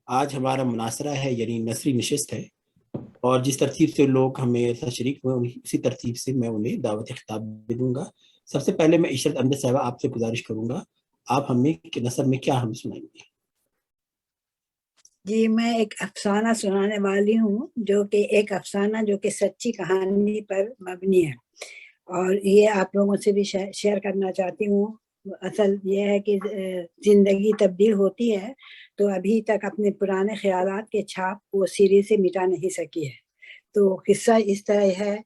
آج ہمارا مناظرہ ہے، یعنی نثری نشست ہے، اور جس ترتیب سے لوگ ہمیں شریک ہوئے اسی ترتیب سے میں انہیں دعوت خطاب بھی دوں گا۔ سب سے پہلے میں عشرت احمد صاحبہ آپ سے گزارش کروں گا، آپ ہمیں نثر میں کیا ہم سنائیں گے؟ جی، میں ایک افسانہ سنانے والی ہوں، جو کہ ایک افسانہ جو کہ سچی کہانی پر مبنی ہے، اور یہ آپ لوگوں سے بھی شیئر کرنا چاہتی ہوں۔ اصل یہ ہے کہ زندگی تبدیل ہوتی ہے تو ابھی تک اپنے پرانے خیالات کے چھاپ وہ سیری سے مٹا نہیں سکی ہے۔ تو قصہ اس طرح ہے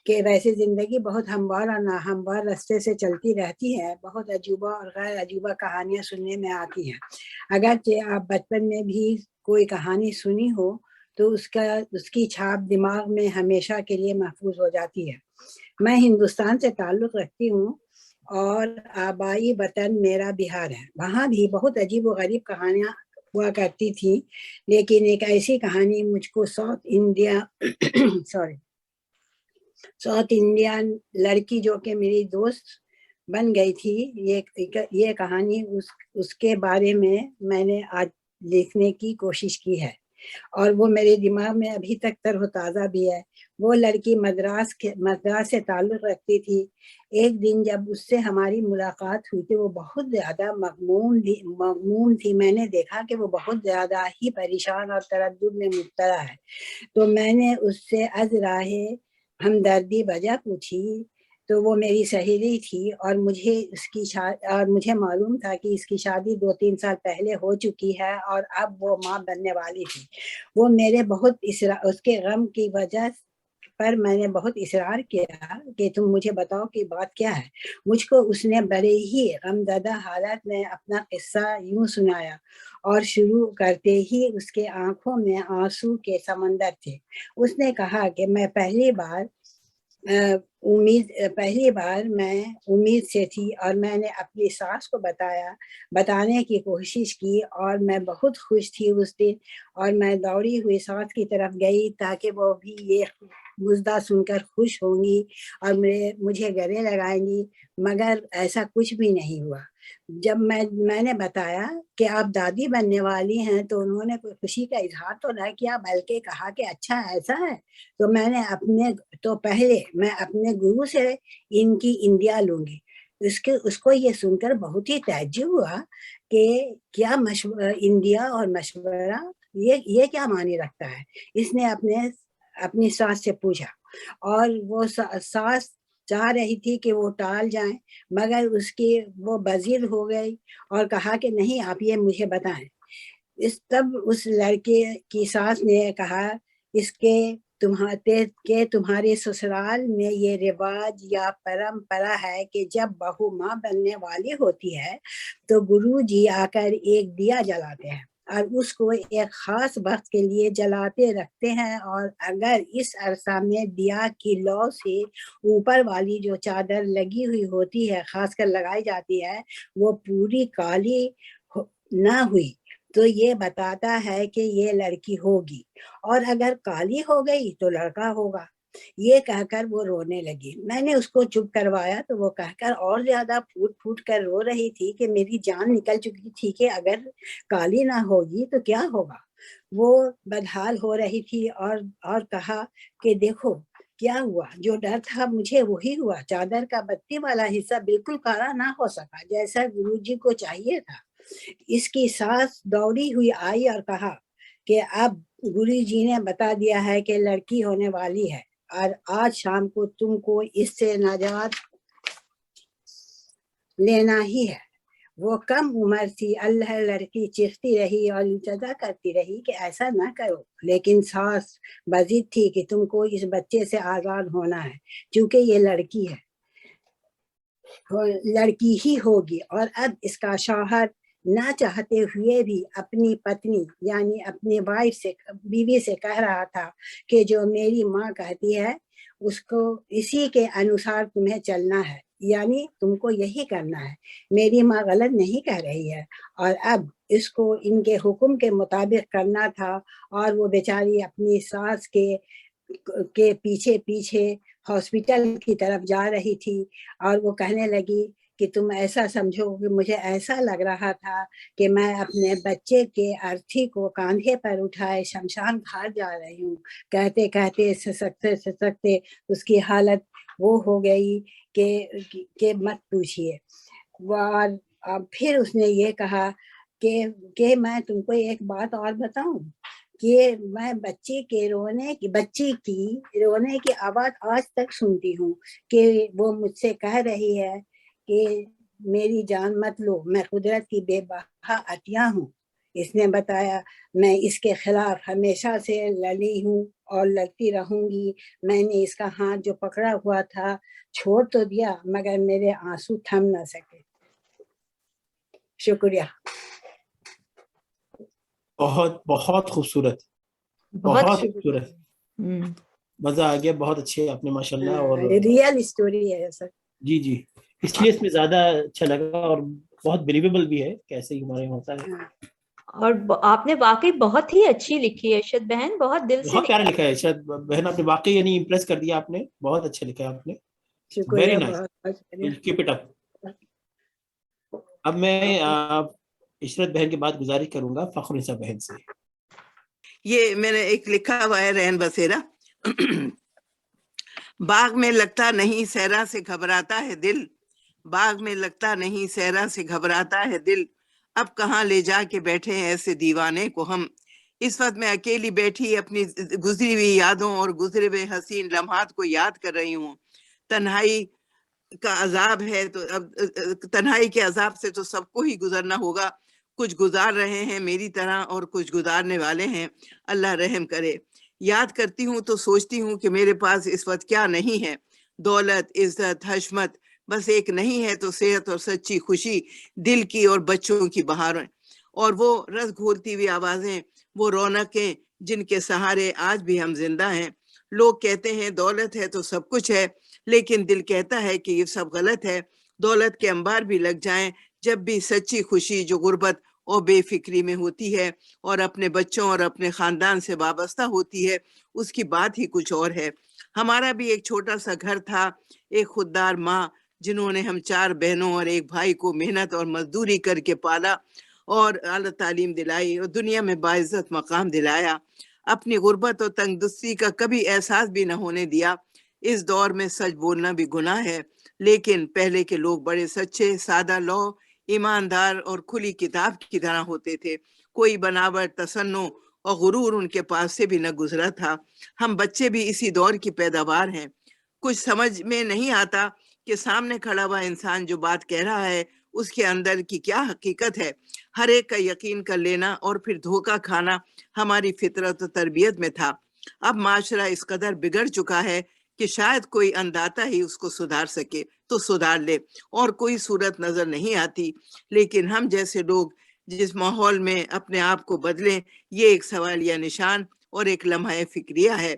کہ ویسے زندگی بہت ہموار اور ناہموار راستے سے چلتی رہتی ہے، بہت عجوبہ اور غیر عجوبہ کہانیاں سننے میں آتی ہیں۔ اگرچہ آپ بچپن میں بھی کوئی کہانی سنی ہو تو اس کی چھاپ دماغ میں ہمیشہ کے لیے محفوظ ہو جاتی ہے۔ میں ہندوستان سے تعلق رکھتی ہوں اور آبائی وطن میرا بہار ہے۔ وہاں بھی بہت عجیب و غریب کہانیاں ہوا کرتی تھی، لیکن ایک ایسی کہانی مجھ کو ساؤتھ انڈین لڑکی جو کہ میری دوست بن گئی تھی، یہ کہانی اس کے بارے میں نے آج لکھنے کی کوشش کی ہے، اور وہ میرے دماغ میں ابھی تک تر و تازہ بھی ہے۔ وہ لڑکی مدراس سے تعلق رکھتی تھی۔ ایک دن جب اس سے ہماری ملاقات ہوئی تھی، وہ بہت زیادہ مغموم تھی۔ میں نے دیکھا کہ وہ بہت زیادہ ہی پریشان اور تردد میں مبتلا ہے، تو میں نے اس سے از راہ ہمدردی وجہ پوچھی۔ تو وہ میری سہیلی تھی، اور مجھے معلوم تھا کہ اس کی شادی 2-3 سال پہلے ہو چکی ہے اور اب وہ ماں بننے والی تھی۔ وہ میرے اس کے غم کی وجہ پر میں نے بہت اصرار کیا کہ تم مجھے بتاؤ کہ بات کیا ہے۔ مجھ کو اس نے بڑے ہی غمزدہ حالت میں اپنا قصہ یوں سنایا، اور شروع کرتے ہی اس کے آنکھوں میں آنسو کے سمندر تھے۔ اس نے کہا کہ میں پہلی بار میں امید سے تھی، اور میں نے اپنی ساس کو بتانے کی کوشش کی، اور میں بہت خوش تھی اس دن، اور میں دوڑی ہوئی ساس کی طرف گئی تاکہ وہ بھی یہ مژدہ سن کر خوش ہوں گی اور مجھے گلے لگائیں گی، مگر ایسا کچھ بھی نہیں ہوا۔ جب میں نے بتایا کہ آپ دادی بننے والی ہیں تو انہوں نے کوئی خوشی کا اظہار تو نہ کیا، بلکہ کہا کہ اچھا ایسا ہے، تو پہلے میں اپنے گرو سے ان کی اندیا لوں گی۔ اس کو یہ سن کر بہت ہی تعجب ہوا کہ کیا اندیا اور مشورہ یہ کیا معنی رکھتا ہے۔ اس نے اپنی ساس سے پوچھا، اور وہ ساس چاہ رہی تھی کہ وہ ٹال جائیں، مگر وہ بزید ہو گئی اور کہا کہ نہیں، آپ یہ مجھے بتائیں۔ تب اس لڑکے کی ساس نے کہا کہ تمہارے سسرال میں یہ رواج یا پرمپرا ہے کہ جب بہو ماں بننے والی ہوتی ہے تو گرو جی آ کر ایک دیا جلاتے ہیں، اور اس کو ایک خاص وقت کے لیے جلاتے رکھتے ہیں، اور اگر اس عرصہ میں دیا کی لو سے اوپر والی جو چادر لگی ہوئی ہوتی ہے، خاص کر لگائی جاتی ہے، وہ پوری کالی نہ ہوئی تو یہ بتاتا ہے کہ یہ لڑکی ہوگی، اور اگر کالی ہو گئی تو لڑکا ہوگا۔ یہ کہہ کر وہ رونے لگی۔ میں نے اس کو چپ کروایا تو وہ کہہ کر اور زیادہ پھوٹ پھوٹ کر رو رہی تھی کہ میری جان نکل چکی تھی کہ اگر کالی نہ ہوگی تو کیا ہوگا۔ وہ بدحال ہو رہی تھی اور کہا کہ دیکھو کیا ہوا، جو ڈر تھا مجھے وہی ہوا۔ چادر کا بتی والا حصہ بالکل کالا نہ ہو سکا جیسا گرو جی کو چاہیے تھا۔ اس کی ساس دوڑی ہوئی آئی اور کہا کہ اب گرو جی نے بتا دیا ہے کہ لڑکی ہونے والی ہے، اور آج شام کو تم کو اس سے نجات لینا ہی ہے۔ وہ کم عمر تھی۔ اللہ لڑکی چیختی رہی اور التجا کرتی رہی کہ ایسا نہ کرو، لیکن ساس بزید تھی کہ تم کو اس بچے سے آزاد ہونا ہے، چونکہ یہ لڑکی ہی ہوگی۔ اور اب اس کا شوہر نہ چاہتے ہوئے بھی اپنی پتنی یعنی اپنی بیوی سے کہہ رہا تھا کہ جو میری ماں کہتی ہے اس کو اسی کے انوسار تمہیں چلنا ہے، یعنی تم کو یہی کرنا ہے۔ میری ماں غلط نہیں کہہ رہی ہے، اور اب اس کو ان کے حکم کے مطابق کرنا تھا۔ اور وہ بیچاری اپنی ساس کے پیچھے ہاسپٹل کی طرف جا رہی تھی، اور وہ کہنے لگی کہ تم ایسا سمجھو کہ مجھے ایسا لگ رہا تھا کہ میں اپنے بچے کے ارتھی کو کاندھے پر اٹھائے شمشان گھاٹ جا رہی ہوں. کہتے کہتے سسکتے اس کی حالت وہ ہو گئی کہ مت پوچھیے. اور پھر اس نے یہ کہا کہ میں تم کو ایک بات اور بتاؤں کہ میں بچی کی رونے کی آواز آج تک سنتی ہوں کہ وہ مجھ سے کہہ رہی ہے کہ میری جان مت لو، میں قدرت کی بے بہا عطیہ ہوں. اس نے بتایا میں اس کے خلاف ہمیشہ سے لڑی ہوں اور لڑتی رہوں گی. میں نے اس کا ہاتھ جو پکڑا ہوا تھا چھوڑ تو دیا مگر میرے آنسو تھم نہ سکے. شکریہ. بہت بہت خوبصورت، بہت بہت خوبصورت، مزہ آ گیا. بہت اچھے آپ نے ماشاءاللہ. اور ریئل اسٹوری ہے سر. جی جی، اس لیے اس میں زیادہ اچھا لگا اور بہت بلیویبل بھی ہے کیسے ہی ہمارے ہوتا ہے. اور آپ نے واقعی بہت ہی اچھی لکھی ہے ارشد بہن، بہت دل سے بہت پیارا لکھا ہے ارشد بہن. آپ نے واقعی یعنی امپریس کر دیا. آپ نے بہت اچھا لکھا ہے. آپ نے very nice. Keep it up. اب میں عشرت بہن کے بعد گزارش کروں گا فخرنسا بہن سے. یہ میں نے ایک لکھا ہوا ہے رین بسیرا. باغ میں لگتا نہیں صحرا سے گھبراتا ہے دل، باغ میں لگتا نہیں صحرا سے گھبراتا ہے دل، اب کہاں لے جا کے بیٹھے ہیں ایسے دیوانے کو ہم. اس وقت میں اکیلی بیٹھی اپنی گزری ہوئی یادوں اور گزرے ہوئے حسین لمحات کو یاد کر رہی ہوں. تنہائی کا عذاب ہے تو اب تنہائی کے عذاب سے تو سب کو ہی گزرنا ہوگا. کچھ گزار رہے ہیں میری طرح اور کچھ گزارنے والے ہیں. اللہ رحم کرے. یاد کرتی ہوں تو سوچتی ہوں کہ میرے پاس اس وقت کیا نہیں ہے. دولت، عزت، حشمت، بس ایک نہیں ہے تو صحت اور سچی خوشی، دل کی اور بچوں کی بہاریں، اور وہ رس گھولتی ہوئی آوازیں، وہ رونقیں جن کے سہارے آج بھی ہم زندہ ہیں. لوگ کہتے ہیں دولت ہے تو سب کچھ ہے، لیکن دل کہتا ہے کہ یہ سب غلط ہے. دولت کے انبار بھی لگ جائیں، جب بھی سچی خوشی جو غربت اور بے فکری میں ہوتی ہے اور اپنے بچوں اور اپنے خاندان سے وابستہ ہوتی ہے، اس کی بات ہی کچھ اور ہے. ہمارا بھی ایک چھوٹا سا گھر تھا. ایک خوددار ماں جنہوں نے ہم 4 بہنوں اور ایک بھائی کو محنت اور مزدوری کر کے پالا اور اعلیٰ تعلیم دلائی اور دنیا میں باعزت مقام دلایا. اپنی غربت اور تنگ دستی کا کبھی احساس بھی نہ ہونے دیا. اس دور میں سچ بولنا بھی گناہ ہے، لیکن پہلے کے لوگ بڑے سچے، سادہ لو، ایماندار اور کھلی کتاب کی طرح ہوتے تھے. کوئی بناوٹ، تصنع اور غرور ان کے پاس سے بھی نہ گزرا تھا. ہم بچے بھی اسی دور کی پیداوار ہیں. کچھ سمجھ میں نہیں آتا کہ سامنے کھڑا ہوا انسان جو بات کہہ رہا ہے اس کے اندر کی کیا حقیقت ہے. ہر ایک کا یقین کر لینا اور پھر دھوکہ کھانا ہماری فطرت و تربیت میں تھا. اب معاشرہ اس قدر بگڑ چکا ہے کہ شاید کوئی انداتا ہی اس کو سدھار سکے تو سدھار لے، اور کوئی صورت نظر نہیں آتی. لیکن ہم جیسے لوگ جس ماحول میں اپنے آپ کو بدلیں، یہ ایک سوالیہ نشان اور ایک لمحہ فکریہ ہے.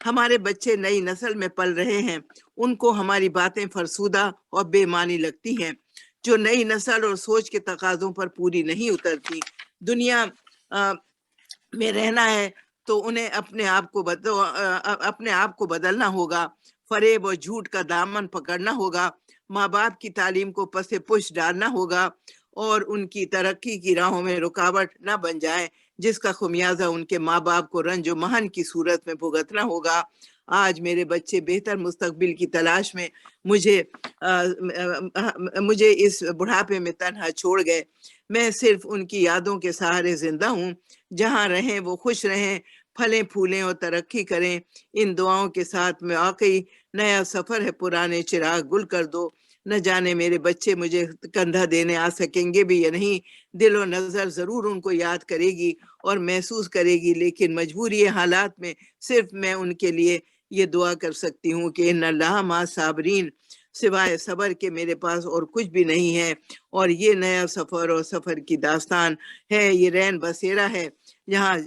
ہمارے بچے نئی نسل میں پل رہے ہیں. ان کو ہماری باتیں فرسودہ اور بے معنی لگتی ہیں. جو نئی نسل اور سوچ کے تقاضوں پر پوری نہیں اترتی. دنیا میں رہنا ہے تو انہیں اپنے آپ کو بدلنا ہوگا. فریب اور جھوٹ کا دامن پکڑنا ہوگا. ماں باپ کی تعلیم کو پس پش ڈالنا ہوگا اور ان کی ترقی کی راہوں میں رکاوٹ نہ بن جائے، جس کا خمیازہ ان کے ماں باپ کو رنج و محن کی صورت میں بھگتنا ہوگا. آج میرے بچے بہتر مستقبل کی تلاش میں مجھے اس بڑھاپے میں تنہا چھوڑ گئے. میں صرف ان کی یادوں کے سہارے زندہ ہوں. جہاں رہیں وہ خوش رہیں، پھلیں پھولیں اور ترقی کریں. ان دعاؤں کے ساتھ میں واقعی نیا سفر ہے، پرانے چراغ گل کر دو. نہ جانے میرے بچے مجھے کندھا دینے آ سکیں گے بھی یا نہیں. دل و نظر ضرور ان کو یاد کرے گی اور محسوس کرے گی، لیکن مجبوری حالات میں صرف میں ان کے لیے یہ دعا کر سکتی ہوں کہ ان اللہ مع صابرین، سوائے صبر کے میرے پاس اور کچھ بھی نہیں ہے. اور یہ نیا سفر اور سفر کی داستان ہے. یہ رین بسیرا ہے جہاں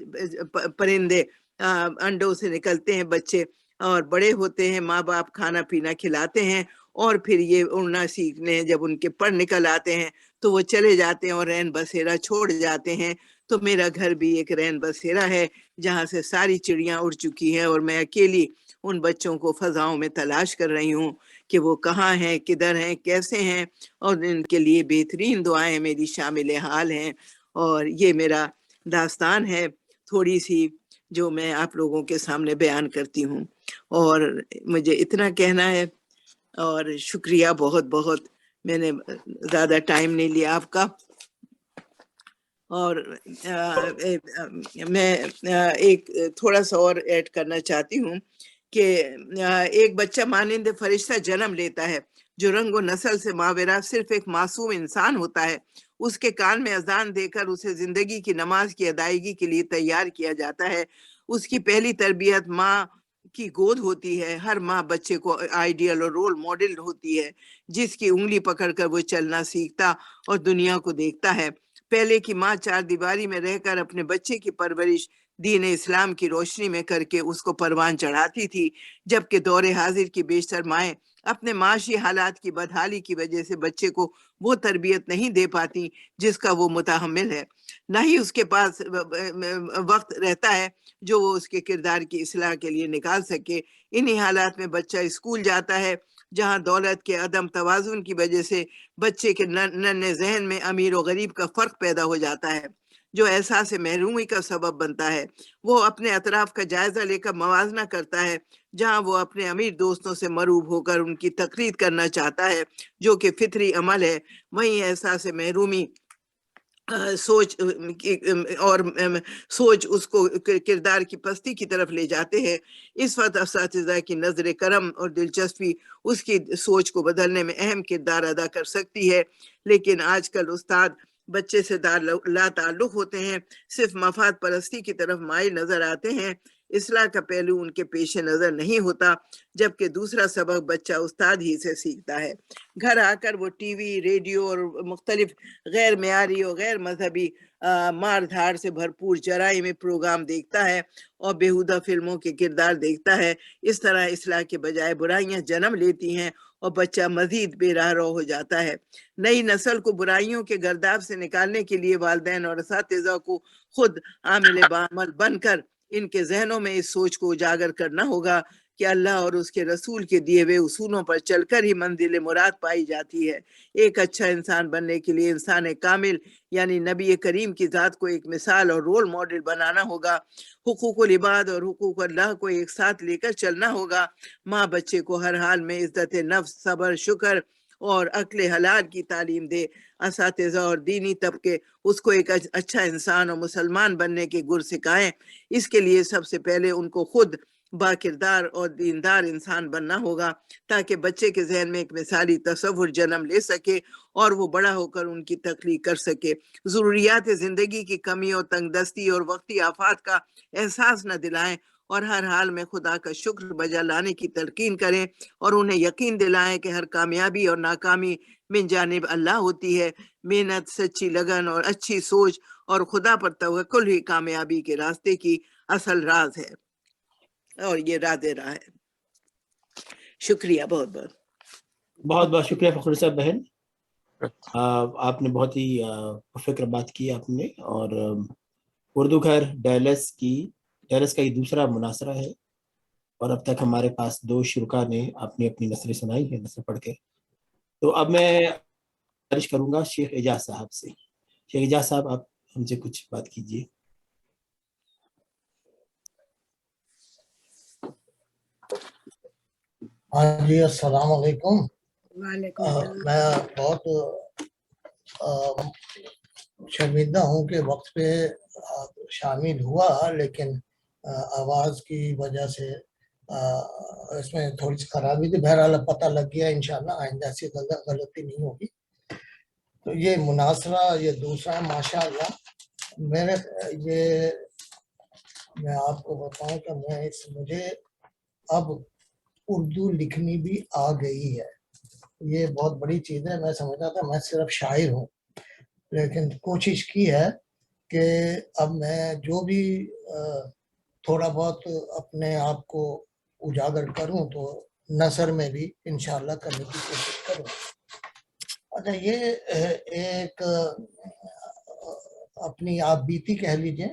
پرندے انڈوں سے نکلتے ہیں بچے اور بڑے ہوتے ہیں، ماں باپ کھانا پینا کھلاتے ہیں اور پھر یہ اڑنا سیکھنے جب ان کے پر نکل آتے ہیں تو وہ چلے جاتے ہیں اور رین بسیرا چھوڑ جاتے ہیں. تو میرا گھر بھی ایک رین بسیرا ہے جہاں سے ساری چڑیاں اڑ چکی ہیں اور میں اکیلی ان بچوں کو فضاؤں میں تلاش کر رہی ہوں کہ وہ کہاں ہیں، کدھر ہیں، کیسے ہیں، اور ان کے لیے بہترین دعائیں میری شامل حال ہیں۔ اور یہ میرا داستان ہے تھوڑی سی جو میں آپ لوگوں کے سامنے بیان کرتی ہوں، اور مجھے اتنا کہنا ہے، اور شکریہ بہت بہت، میں نے زیادہ ٹائم نہیں لیا آپ کا۔ اور میں ایک تھوڑا سا اور ایڈ کرنا چاہتی ہوں کہ ایک بچہ مانند فرشتہ جنم لیتا ہے جو رنگ و نسل سے ماوراء صرف ایک معصوم انسان ہوتا ہے۔ اس کے کان میں اذان دے کر اسے زندگی کی نماز کی ادائیگی کے لیے تیار کیا جاتا ہے۔ اس کی پہلی تربیت ماں کی گود ہوتی ہے۔ ہر ماں بچے کو آئیڈیل اور رول ماڈل ہوتی ہے جس کی انگلی پکڑ کر وہ چلنا سیکھتا اور دنیا کو دیکھتا ہے۔ پہلے کی ماں چار دیواری میں رہ کر اپنے بچے کی پرورش دین اسلام کی روشنی میں کر کے اس کو پروان چڑھاتی تھی، جبکہ دور حاضر کی بیشتر مائیں اپنے معاشی حالات کی بدحالی کی وجہ سے بچے کو وہ تربیت نہیں دے پاتی جس کا وہ متحمل ہے، نہ ہی اس کے پاس وقت رہتا ہے جو وہ اس کے کردار کی اصلاح کے لیے نکال سکے۔ انہی حالات میں بچہ اسکول جاتا ہے جہاں دولت کے عدم توازن کی وجہ سے بچے کے ننھے ذہن میں امیر و غریب کا فرق پیدا ہو جاتا ہے جو احساس محرومی کا سبب بنتا ہے۔ وہ اپنے اطراف کا جائزہ لے کر موازنہ کرتا ہے، جہاں وہ اپنے امیر دوستوں سے مرعوب ہو کر ان کی تقلید کرنا چاہتا ہے جو کہ فطری عمل ہے، وہیں احساس محرومی سوچ اس کو کردار کی پستی کی طرف لے جاتے ہیں۔ اس وقت اساتذہ کی نظر کرم اور دلچسپی اس کی سوچ کو بدلنے میں اہم کردار ادا کر سکتی ہے، لیکن آج کل استاد بچے سے لا تعلق ہوتے ہیں، صرف مفاد پرستی کی طرف مائل نظر آتے ہیں۔ اصلاح کا پہلو ان کے پیش نظر نہیں ہوتا، جبکہ دوسرا سبق بچہ استاد ہی سے سیکھتا ہے۔ گھر آ کر وہ ٹی وی، ریڈیو اور مختلف غیر معیاری اور غیر مذہبی مار دھاڑ سے بھرپور جرائمی پروگرام دیکھتا ہے اور بیہودہ فلموں کے کردار دیکھتا ہے۔ اس طرح اصلاح کے بجائے برائیاں جنم لیتی ہیں اور بچہ مزید بے راہ رو ہو جاتا ہے۔ نئی نسل کو برائیوں کے گرداب سے نکالنے کے لیے والدین اور اساتذہ کو خود عامل بعمل بن کر ان کے ذہنوں میں اس سوچ کو اجاگر کرنا ہوگا کہ اللہ اور اس کے رسول کے دیے ہوئے اصولوں پر چل کر ہی منزل مراد پائی جاتی ہے۔ ایک اچھا انسان بننے کے لیے انسان کامل یعنی نبی کریم کی ذات کو ایک مثال اور رول ماڈل بنانا ہوگا۔ حقوق العباد اور حقوق اللہ کو ایک ساتھ لے کر چلنا ہوگا۔ ماں بچے کو ہر حال میں عزت نفس، صبر، شکر اور عقل حلال کی تعلیم دے۔ اساتذہ اور دینی طبقے اس کو ایک اچھا انسان اور مسلمان بننے کے گر سکھائیں۔ اس کے لیے سب سے پہلے ان کو خود با کردار اور دیندار انسان بننا ہوگا تاکہ بچے کے ذہن میں ایک مثالی تصور جنم لے سکے اور وہ بڑا ہو کر ان کی تخلیق کر سکے۔ ضروریات زندگی کی کمی اور تنگ دستی اور وقتی آفات کا احساس نہ دلائیں اور ہر حال میں خدا کا شکر بجا لانے کی تلقین کریں اور انہیں یقین دلائیں کہ ہر کامیابی اور ناکامی من جانب اللہ ہوتی ہے۔ محنت، سچی لگن اور اچھی سوچ اور خدا پر توکل ہی کامیابی کے راستے کی اصل راز ہے اور یہ راز راہ ہے۔ شکریہ بہت بہت بہت بہت شکریہ فخر صاحب بہن، آپ نے بہت ہی فکر بات کی آپ نے، اور اردو گھر ڈیلس کا یہ دوسرا مناظرہ ہے، اور اب تک ہمارے پاس 2 شرکا نے اپنی اپنی نثریں سنائی ہیں نثر پڑھ کے۔ تو اب میں گزارش کروں گا شیخ اعجاز صاحب سے۔ شیخ اعجاز صاحب آپ ہم سے کچھ بات کیجیے۔ ہاں جی، السلام علیکم۔ وعلیکم السلام۔ میں بہت شرمندہ ہوں کہ وقت پہ شامل ہوا، لیکن آواز کی وجہ سے اس میں تھوڑی سی خرابی تھی۔ بہرحال پتہ لگ گیا، انشاءاللہ آئندہ ایسی غلطی نہیں ہوگی۔ تو یہ مناظرہ یہ دوسرا ماشاءاللہ میں آپ کو بتاؤں کہ مجھے اب اردو لکھنی بھی آ گئی ہے۔ یہ بہت بڑی چیز ہے۔ میں سمجھتا تھا میں صرف شاعر ہوں، لیکن کوشش کی ہے کہ اب میں جو بھی تھوڑا بہت اپنے آپ کو اجاگر کروں تو نثر میں بھی انشاءاللہ کرنے کی کوشش کروں۔ اچھا، یہ ایک اپنی آپ بیتی کہہ لیجئے،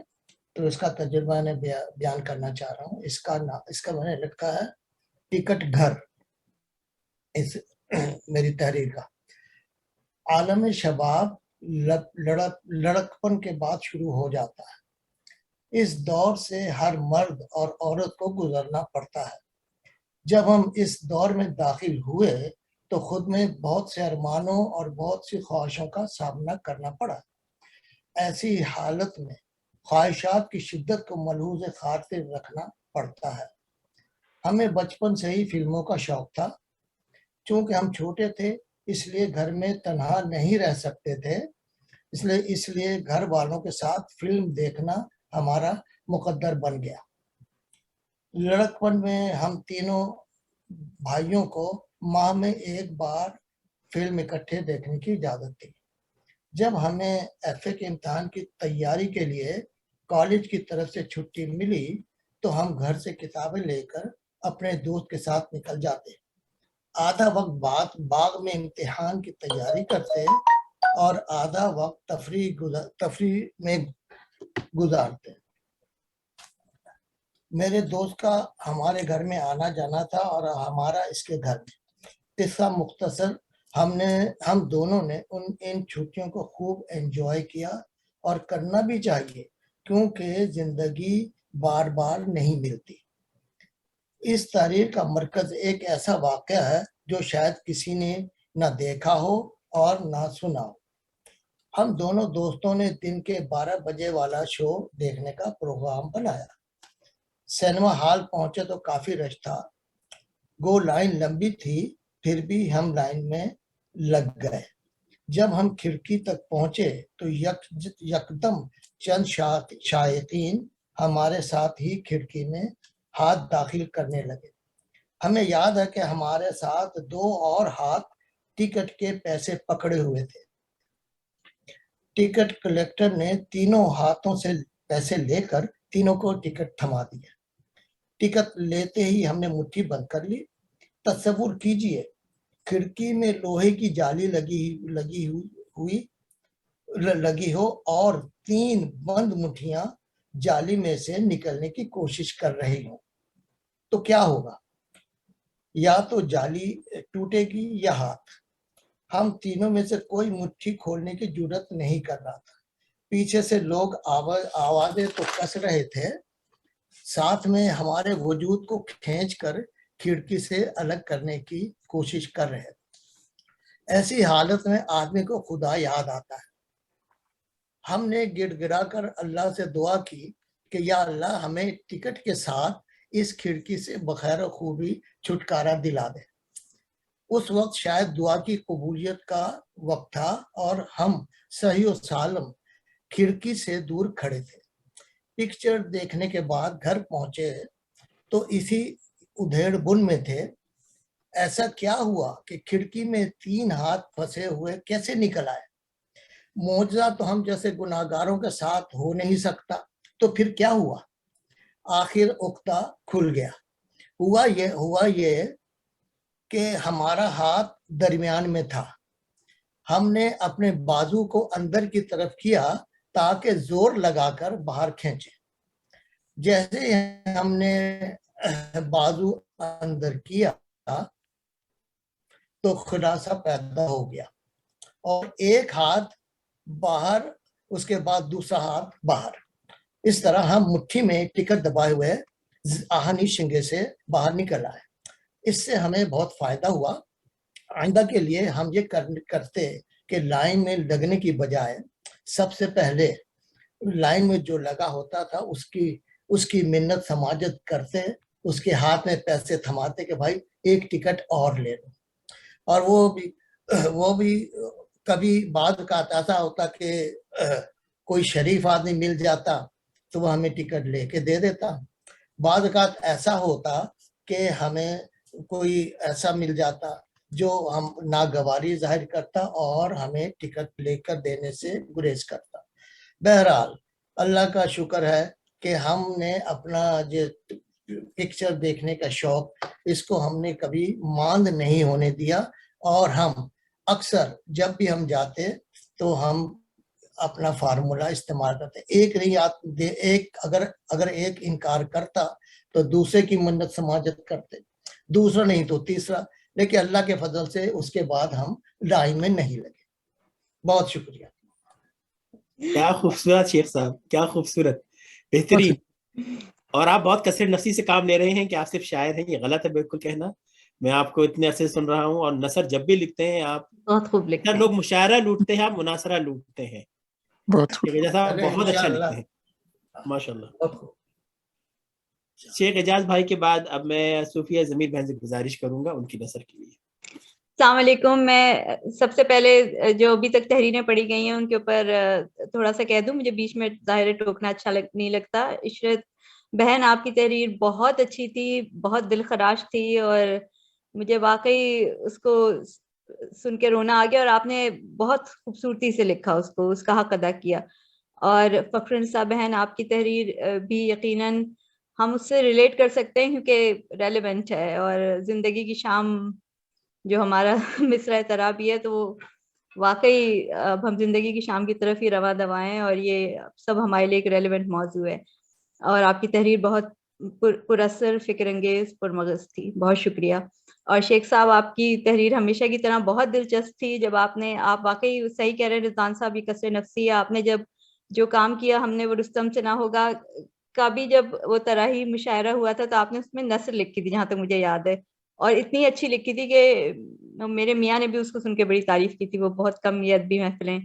تو اس کا تجربہ میں بیان کرنا چاہ رہا ہوں. اس کا میں نے لکھا ہے ٹکٹ گھر، اس میری تحریر کا. عالم شباب لڑکپن کے بعد شروع ہو جاتا ہے. اس دور سے ہر مرد اور عورت کو گزرنا پڑتا ہے. جب ہم اس دور میں داخل ہوئے تو خود میں بہت سے ارمانوں اور بہت سی خواہشوں کا سامنا کرنا پڑا. ایسی حالت میں خواہشات کی شدت کو ملحوظ خاطر رکھنا پڑتا ہے. ہمیں بچپن سے ہی فلموں کا شوق تھا. چونکہ ہم چھوٹے تھے اس لیے گھر میں تنہا نہیں رہ سکتے تھے، اس لیے گھر والوں کے ساتھ فلم دیکھنا ہمارا مقدر بن گیا. لڑکپن میں ہم تینوں بھائیوں کو ماہ میں ایک بار فلم اکٹھے دیکھنے کی اجازت تھی. جب ہمیں ایف اے کے امتحان کی تیاری کے لیے کالج کی طرف سے چھٹی ملی تو ہم گھر سے کتابیں لے کر اپنے دوست کے ساتھ نکل جاتے. آدھا وقت باغ میں امتحان کی تیاری کرتے اور آدھا وقت تفریح میں گزارتے. میرے دوست کا ہمارے گھر میں آنا جانا تھا اور ہمارا اس کے گھر میں. قصہ مختصر، ہم دونوں نے ان چھٹیوں کو خوب انجوائے کیا اور کرنا بھی چاہیے کیونکہ زندگی بار بار نہیں ملتی. اس تحریر کا مرکز ایک ایسا واقعہ ہے جو شاید کسی نے نہ دیکھا ہو اور نہ سنا ہو. ہم دونوں دوستوں نے دن کے 12 بجے والا شو دیکھنے کا پروگرام بنایا. سینما ہال پہنچے تو کافی رش تھا. لائن لمبی تھی پھر بھی ہم لائن میں لگ گئے. جب ہم کھڑکی تک پہنچے تو یکدم چند شائقین ہمارے ساتھ ہی کھڑکی میں ہاتھ داخل کرنے لگے. ہمیں یاد ہے کہ ہمارے ساتھ 2 اور ہاتھ ٹکٹ کے پیسے پکڑے ہوئے تھے. ٹکٹ کلیکٹر نے تینوں ہاتھوں سے پیسے لے کر تینوں کو ٹکٹ تھما دیا. ٹکٹ لیتے ہی ہم نے مٹھی بند کر لی. تصور کیجئے کھڑکی میں لوہے کی جالی لگی ہو اور 3 بند مٹھیاں جالی میں سے نکلنے کی کوشش کر رہی ہوں تو کیا ہوگا؟ یا تو جالی ٹوٹے گی یا ہاتھ. ہم تینوں میں سے کوئی مٹھی کھولنے کی جرات نہیں کر رہا تھا. پیچھے سے لوگ آوازیں تو کس رہے تھے، ساتھ میں ہمارے وجود کو کھینچ کر کھڑکی سے الگ کرنے کی کوشش کر رہے تھے. ایسی حالت میں آدمی کو خدا یاد آتا ہے. ہم نے گڑ گڑا کر اللہ سے دعا کی کہ یا اللہ ہمیں ٹکٹ کے ساتھ اس کھڑکی سے بخیر و خوبی چھٹکارا دلا دے. اس وقت شاید دعا کی قبولیت کا وقت تھا اور ہم صحیح و سالم کھڑکی سے دور کھڑے تھے. پکچر دیکھنے کے بعد گھر پہنچے تو اسی ادھیڑ بن میں تھے. ایسا کیا ہوا کہ کھڑکی میں 3 ہاتھ پھنسے ہوئے کیسے نکل آئے؟ معجزہ تو ہم جیسے گناہگاروں کے ساتھ ہو نہیں سکتا. تو پھر کیا ہوا؟ آخر عقدہ کھل گیا. ہوا یہ کہ ہمارا ہاتھ درمیان میں تھا. ہم نے اپنے بازو کو اندر کی طرف کیا تاکہ زور لگا کر باہر کھینچے. جیسے ہم نے بازو اندر کیا تو خلاصہ پیدا ہو گیا اور ایک ہاتھ باہر، اس کے بعد دوسرا ہاتھ باہر. اس طرح ہم مٹھی میں ٹکٹ دبائے ہوئے آہنی شنگے سے باہر نکل آئے. اس سے ہمیں بہت فائدہ ہوا. آئندہ کے لیے ہم یہ کرتے کہ لائن میں لگنے کی بجائے سب سے پہلے لائن میں جو لگا ہوتا تھا اس کی منت سماجت کرتے، اس کے ہاتھ میں پیسے تھماتے کہ بھائی ایک ٹکٹ اور لے لو. اور وہ بھی کبھی بعد کا ایسا ہوتا کہ کوئی شریف آدمی مل جاتا تو وہ ہمیں ٹکٹ لے کے دے دیتا. بعد کا ایسا ہوتا کہ ہمیں کوئی ایسا مل جاتا جو ہم ناگواری ظاہر کرتا اور ہمیں ٹکٹ لے کر دینے سے گریز کرتا. بہرحال اللہ کا شکر ہے کہ ہم نے اپنا جو پکچر دیکھنے کا شوق، اس کو ہم نے کبھی ماند نہیں ہونے دیا. اور ہم اکثر جب بھی ہم جاتے تو ہم اپنا فارمولا استعمال کرتے ہیں. ایک نہیں ایک اگر ایک انکار کرتا تو دوسرے کی منت سماجت کرتے, دوسرا نہیں تو تیسرا, لیکن اللہ کے فضل سے اس کے بعد ہم لائن میں نہیں لگے. بہت شکریہ. کیا خوبصورت شیخ صاحب, کیا خوبصورت, بہترین. اور آپ بہت کثیر نفسی سے کام لے رہے ہیں کہ آپ صرف شاعر ہیں, یہ غلط ہے بالکل کہنا. میں آپ کو اتنے عرصے سن رہا ہوں, اور نثر جب بھی لکھتے ہیں آپ بہت خوب لکھتے ہیں. لوگ مشاعرہ لوٹتے ہیں, آپ مناثرہ لوٹتے ہیں. جیسا بہت اچھا لکھتے ہیں, ماشاء اللہ. شیخ اعجاز بھائی کے بعد اب میں صوفیہ ضمیر بہن سے گزارش کروں گا ان کی نثر کے لیے. السلام علیکم. میں سب سے پہلے جو ابھی تک تحریریں پڑھی گئی ہیں ان کے اوپر تھوڑا سا کہہ دوں, مجھے بیچ میں ظاہر ٹوکنا اچھا نہیں لگتا. عشرت بہن, آپ کی تحریر بہت اچھی تھی, بہت دل خراش تھی, اور مجھے واقعی اس کو سن کے رونا آ گیا, اور آپ نے بہت خوبصورتی سے لکھا اس کو, اس کا حق ادا کیا. اور فخرنسا بہن, آپ کی تحریر بھی یقیناً ہم اس سے ریلیٹ کر سکتے ہیں کیونکہ ریلیونٹ ہے, اور زندگی کی شام جو ہمارا مصرع ترابی ہے, تو واقعی اب ہم زندگی کی شام کی طرف ہی رواں دوائیں, اور یہ سب ہمارے لیے ایک ریلیونٹ موضوع ہے. اور آپ کی تحریر بہت پر اثر, فکر انگیز, پرمغز تھی. بہت شکریہ. اور شیخ صاحب, آپ کی تحریر ہمیشہ کی طرح بہت دلچسپ تھی. جب آپ واقعی صحیح کہہ رہے ہیں رضوان صاحب, یہ کثرت نفسی ہے. آپ نے جب جو کام کیا, ہم نے وہ رستم سے نہ ہوگا کا بھی جب وہ طرح مشاعرہ ہوا تھا, تو آپ نے اس میں نثر لکھی تھی جہاں تک مجھے یاد ہے, اور اتنی اچھی لکھی تھی کہ میرے میاں نے بھی اس کو سن کے بڑی تعریف کی تھی. وہ بہت کم یہ ادبی محفلیں,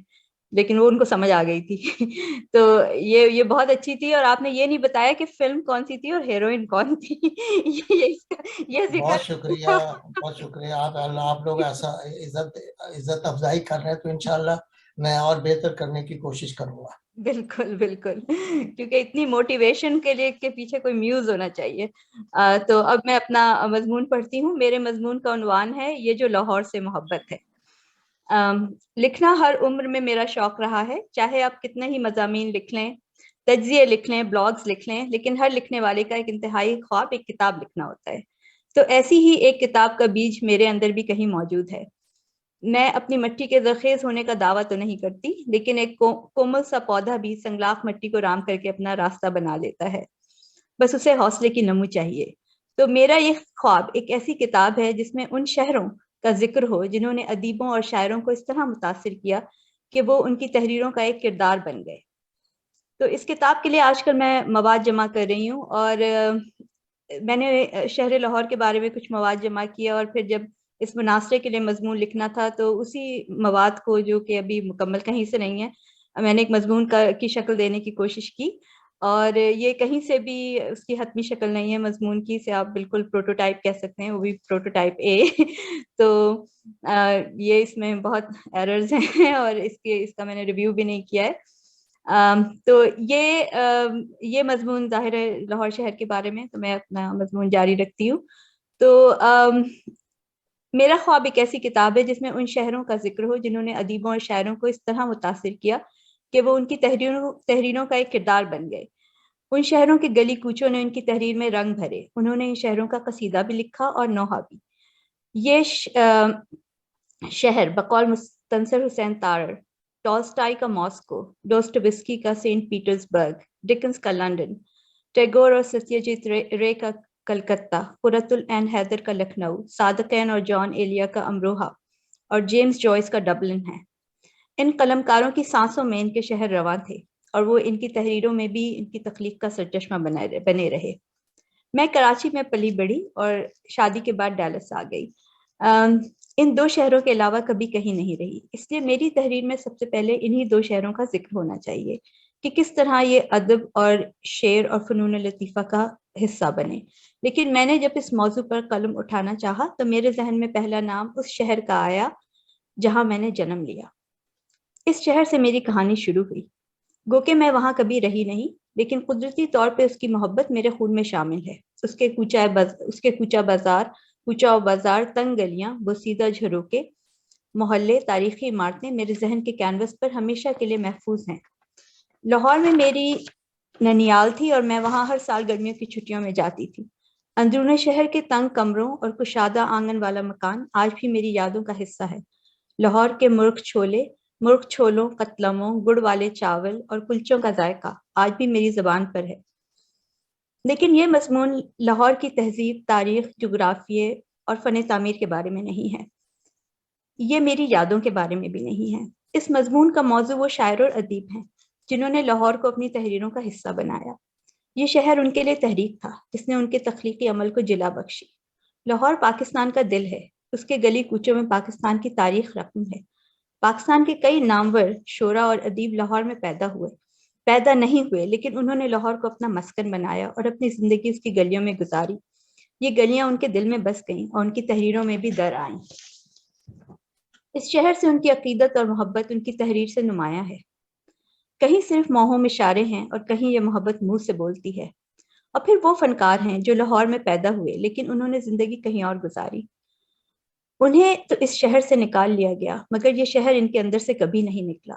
لیکن وہ ان کو سمجھ آ گئی تھی. تو یہ بہت اچھی تھی. اور آپ نے یہ نہیں بتایا کہ فلم کون سی تھی اور ہیروئن کون تھی. یہ بہت شکریہ, بہت شکریہ. آپ لوگ ایسا عزت افزائی کر رہے ہیں, تو انشاءاللہ میں اور بہتر کرنے کی کوشش کروں گا. بالکل بالکل, کیونکہ اتنی موٹیویشن کے لیے کے پیچھے کوئی میوز ہونا چاہیے. تو اب میں اپنا مضمون پڑھتی ہوں. میرے مضمون کا عنوان ہے یہ جو لاہور سے محبت ہے. لکھنا ہر عمر میں میرا شوق رہا ہے, چاہے آپ کتنے ہی مضامین لکھ لیں, تجزیے لکھ لیں, بلاگز لکھ لیں, لیکن ہر لکھنے والے کا ایک انتہائی خواب ایک کتاب لکھنا ہوتا ہے. تو ایسی ہی ایک کتاب کا بیج میرے اندر بھی کہیں موجود ہے. میں اپنی مٹی کے زرخیز ہونے کا دعویٰ تو نہیں کرتی, لیکن ایک کومل سا پودا بھی سنگلاخ مٹی کو رام کر کے اپنا راستہ بنا لیتا ہے, بس اسے حوصلے کی نمو چاہیے. تو میرا یہ خواب ایک ایسی کتاب ہے جس میں ان شہروں کا ذکر ہو جنہوں نے ادیبوں اور شاعروں کو اس طرح متاثر کیا کہ وہ ان کی تحریروں کا ایک کردار بن گئے. تو اس کتاب کے لیے آج کل میں مواد جمع کر رہی ہوں, اور میں نے شہر لاہور کے بارے میں کچھ مواد جمع کیا, اور پھر جب اس مناظرے کے لیے مضمون لکھنا تھا تو اسی مواد کو, جو کہ ابھی مکمل کہیں سے نہیں ہے, میں نے ایک مضمون کی شکل دینے کی کوشش کی. اور یہ کہیں سے بھی اس کی حتمی شکل نہیں ہے مضمون کی, سے آپ بالکل پروٹوٹائپ کہہ سکتے ہیں, وہ بھی پروٹوٹائپ اے. تو یہ اس میں بہت ایررز ہیں, اور اس کا میں نے ریویو بھی نہیں کیا ہے. تو یہ مضمون ظاہر ہے لاہور شہر کے بارے میں, تو میں اپنا مضمون جاری رکھتی ہوں. تو میرا خواب ایک ایسی کتاب ہے جس میں ان شہروں کا ذکر ہو جنہوں نے ادیبوں اور شاعروں کو اس طرح متاثر کیا کہ وہ ان کی تحریروں کا ایک کردار بن گئے. ان شہروں کے گلی کوچوں نے ان کی تحریر میں رنگ بھرے, انہوں نے ان شہروں کا قصیدہ بھی لکھا اور نوحہ بھی. یہ شہر بقول مستنصر حسین تارڑ, ٹالسٹائی کا ماسکو, ڈوسٹویسکی کا سینٹ پیٹرز برگ, ڈکنس کا لندن, ٹیگور اور ستیہ جیت رے کا کلکتہ, قرۃ العین حیدر کا لکھنؤ, صادقین اور جان ایلیا کا امروہہ, اور جیمز جوائس کا ڈبلن ہے. ان قلمکاروں کی سانسوں میں ان کے شہر رواں تھے, اور وہ ان کی تحریروں میں بھی ان کی تخلیق کا سرچشمہ بنے رہے. میں کراچی میں پلی بڑھی اور شادی کے بعد ڈیلس آ گئی. ان دو شہروں کے علاوہ کبھی کہیں نہیں رہی, اس لیے میری تحریر میں سب سے پہلے انہی دو شہروں کا ذکر ہونا چاہیے کہ کس طرح یہ ادب اور شعر اور فنون لطیفہ کا حصہ بنے. لیکن میں نے جب اس موضوع پر قلم اٹھانا چاہا تو میرے ذہن میں پہلا نام اس شہر کا آیا جہاں میں نے جنم لیا. اس شہر سے میری کہانی شروع ہوئی. گو کہ میں وہاں کبھی رہی نہیں, لیکن قدرتی طور پہ اس کی محبت میرے خون میں شامل ہے. اس کے کوچہ و بازار, تنگ گلیاں, بوسیدہ جھروکے, محلے, تاریخی عمارتیں میرے ذہن کے کینوس پر ہمیشہ کے لیے محفوظ ہیں. لاہور میں میری ننیال تھی اور میں وہاں ہر سال گرمیوں کی چھٹیوں میں جاتی تھی. اندرون شہر کے تنگ کمروں اور کشادہ آنگن والا مکان آج بھی میری یادوں کا حصہ ہے. لاہور کے مرغ چھولے, مرغ چھولوں، قتلموں، گڑ والے چاول اور کلچوں کا ذائقہ آج بھی میری زبان پر ہے۔ لیکن یہ مضمون لاہور کی تہذیب، تاریخ، جغرافیے اور فن تعمیر کے بارے میں نہیں ہے۔ یہ میری یادوں کے بارے میں بھی نہیں ہے۔ اس مضمون کا موضوع وہ شاعر اور ادیب ہیں جنہوں نے لاہور کو اپنی تحریروں کا حصہ بنایا۔ یہ شہر ان کے لیے تحریک تھا جس نے ان کے تخلیقی عمل کو جلا بخشی۔ لاہور پاکستان کا دل ہے، اس کے گلی کوچوں میں پاکستان کی تاریخ رقم ہے۔ پاکستان کے کئی نامور شعراء اور ادیب لاہور میں پیدا نہیں ہوئے، لیکن انہوں نے لاہور کو اپنا مسکن بنایا اور اپنی زندگی اس کی گلیوں میں گزاری۔ یہ گلیاں ان کے دل میں بس گئیں اور ان کی تحریروں میں بھی در آئیں۔ اس شہر سے ان کی عقیدت اور محبت ان کی تحریر سے نمایاں ہے۔ کہیں صرف موہوں میں اشارے ہیں اور کہیں یہ محبت منہ سے بولتی ہے۔ اور پھر وہ فنکار ہیں جو لاہور میں پیدا ہوئے لیکن انہوں نے زندگی کہیں اور گزاری۔ انہیں تو اس شہر سے نکال لیا گیا مگر یہ شہر ان کے اندر سے کبھی نہیں نکلا۔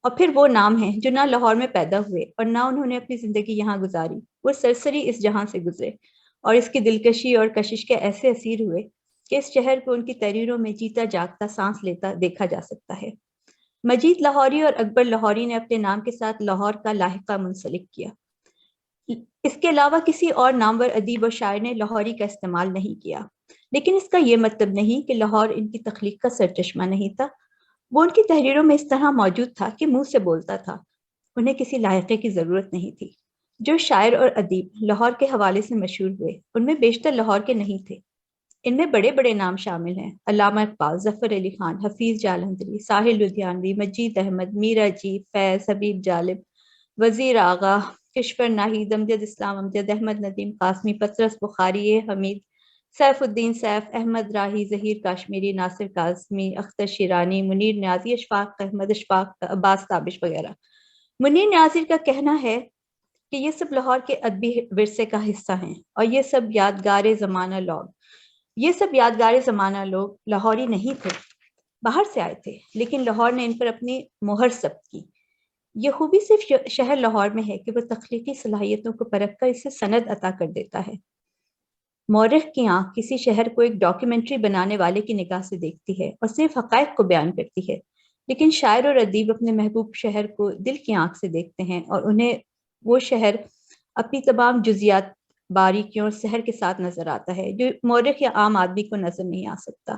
اور پھر وہ نام ہیں جو نہ لاہور میں پیدا ہوئے اور نہ انہوں نے اپنی زندگی یہاں گزاری، وہ سرسری اس جہاں سے گزرے اور اس کی دلکشی اور کشش کے ایسے اسیر ہوئے کہ اس شہر کو ان کی تحریروں میں جیتا جاگتا سانس لیتا دیکھا جا سکتا ہے۔ مجید لاہوری اور اکبر لاہوری نے اپنے نام کے ساتھ لاہور کا لاحقہ منسلک کیا۔ اس کے علاوہ کسی اور نامور ادیب اور شاعر نے لاہوری کا استعمال نہیں کیا، لیکن اس کا یہ مطلب نہیں کہ لاہور ان کی تخلیق کا سرچشمہ نہیں تھا۔ وہ ان کی تحریروں میں اس طرح موجود تھا کہ منہ سے بولتا تھا، انہیں کسی لائحقے کی ضرورت نہیں تھی۔ جو شاعر اور ادیب لاہور کے حوالے سے مشہور ہوئے ان میں بیشتر لاہور کے نہیں تھے۔ ان میں بڑے بڑے نام شامل ہیں: علامہ اقبال، ظفر علی خان، حفیظ جالندھری، ساحل لدھیانوی، مجید احمد، میر اجیب، فیض، حبیب جالب، وزیر آغا، کشور ناہید، امجد اسلام امجد، احمد ندیم قاسمی، پطرس بخاری، حمید، سیف الدین سیف، احمد راہی، ظہیر کاشمیری، ناصر کاظمی، اختر شیرانی، منیر نیازی، اشفاق احمد، اشفاق عباس تابش وغیرہ۔ منیر نیازی کا کہنا ہے کہ یہ سب لاہور کے ادبی ورثے کا حصہ ہیں اور یہ سب یادگار زمانہ لوگ لاہوری نہیں تھے، باہر سے آئے تھے، لیکن لاہور نے ان پر اپنی مہر ثبت کی۔ یہ خوبی صرف شہر لاہور میں ہے کہ وہ تخلیقی صلاحیتوں کو پرکھ کر اسے سند عطا کر دیتا ہے۔ مورخ کی آنکھ کسی شہر کو ایک ڈاکیومنٹری بنانے والے کی نگاہ سے دیکھتی ہے اور صرف حقائق کو بیان کرتی ہے، لیکن شاعر اور ادیب اپنے محبوب شہر کو دل کی آنکھ سے دیکھتے ہیں اور انہیں وہ شہر اپنی تمام جزیات، باریکیوں اور سحر کے ساتھ نظر آتا ہے جو مورخ یا عام آدمی کو نظر نہیں آ سکتا۔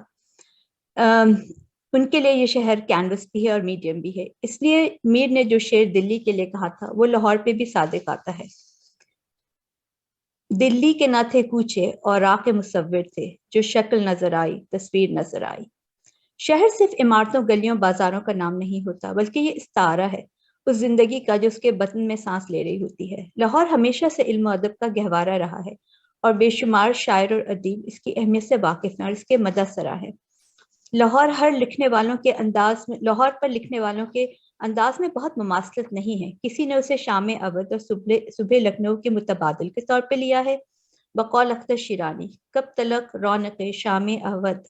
ان کے لیے یہ شہر کینوس بھی ہے اور میڈیم بھی ہے۔ اس لیے میر نے جو شعر دلی کے لیے کہا تھا وہ لاہور پہ بھی صادق آتا ہے۔ دلی کے نہ تھے کوچے اور راہ کے مصور تھے، جو شکل نظر آئی تصویر نظر آئی۔ شہر صرف عمارتوں، گلیوں، بازاروں کا نام نہیں ہوتا بلکہ یہ استعارہ ہے اس زندگی کا جو اس کے بطن میں سانس لے رہی ہوتی ہے۔ لاہور ہمیشہ سے علم و ادب کا گہوارہ رہا ہے اور بے شمار شاعر اور ادیب اس کی اہمیت سے واقف ہیں اور اس کے مدثرہ ہیں۔ لاہور پر لکھنے والوں کے انداز میں بہت مماثلت نہیں ہے۔ کسی نے اسے شام اودھ اور صبح لکھنؤ کے متبادل کے طور پہ لیا ہے۔ بقول اختر شیرانی، کب تلک رونق شام اودھ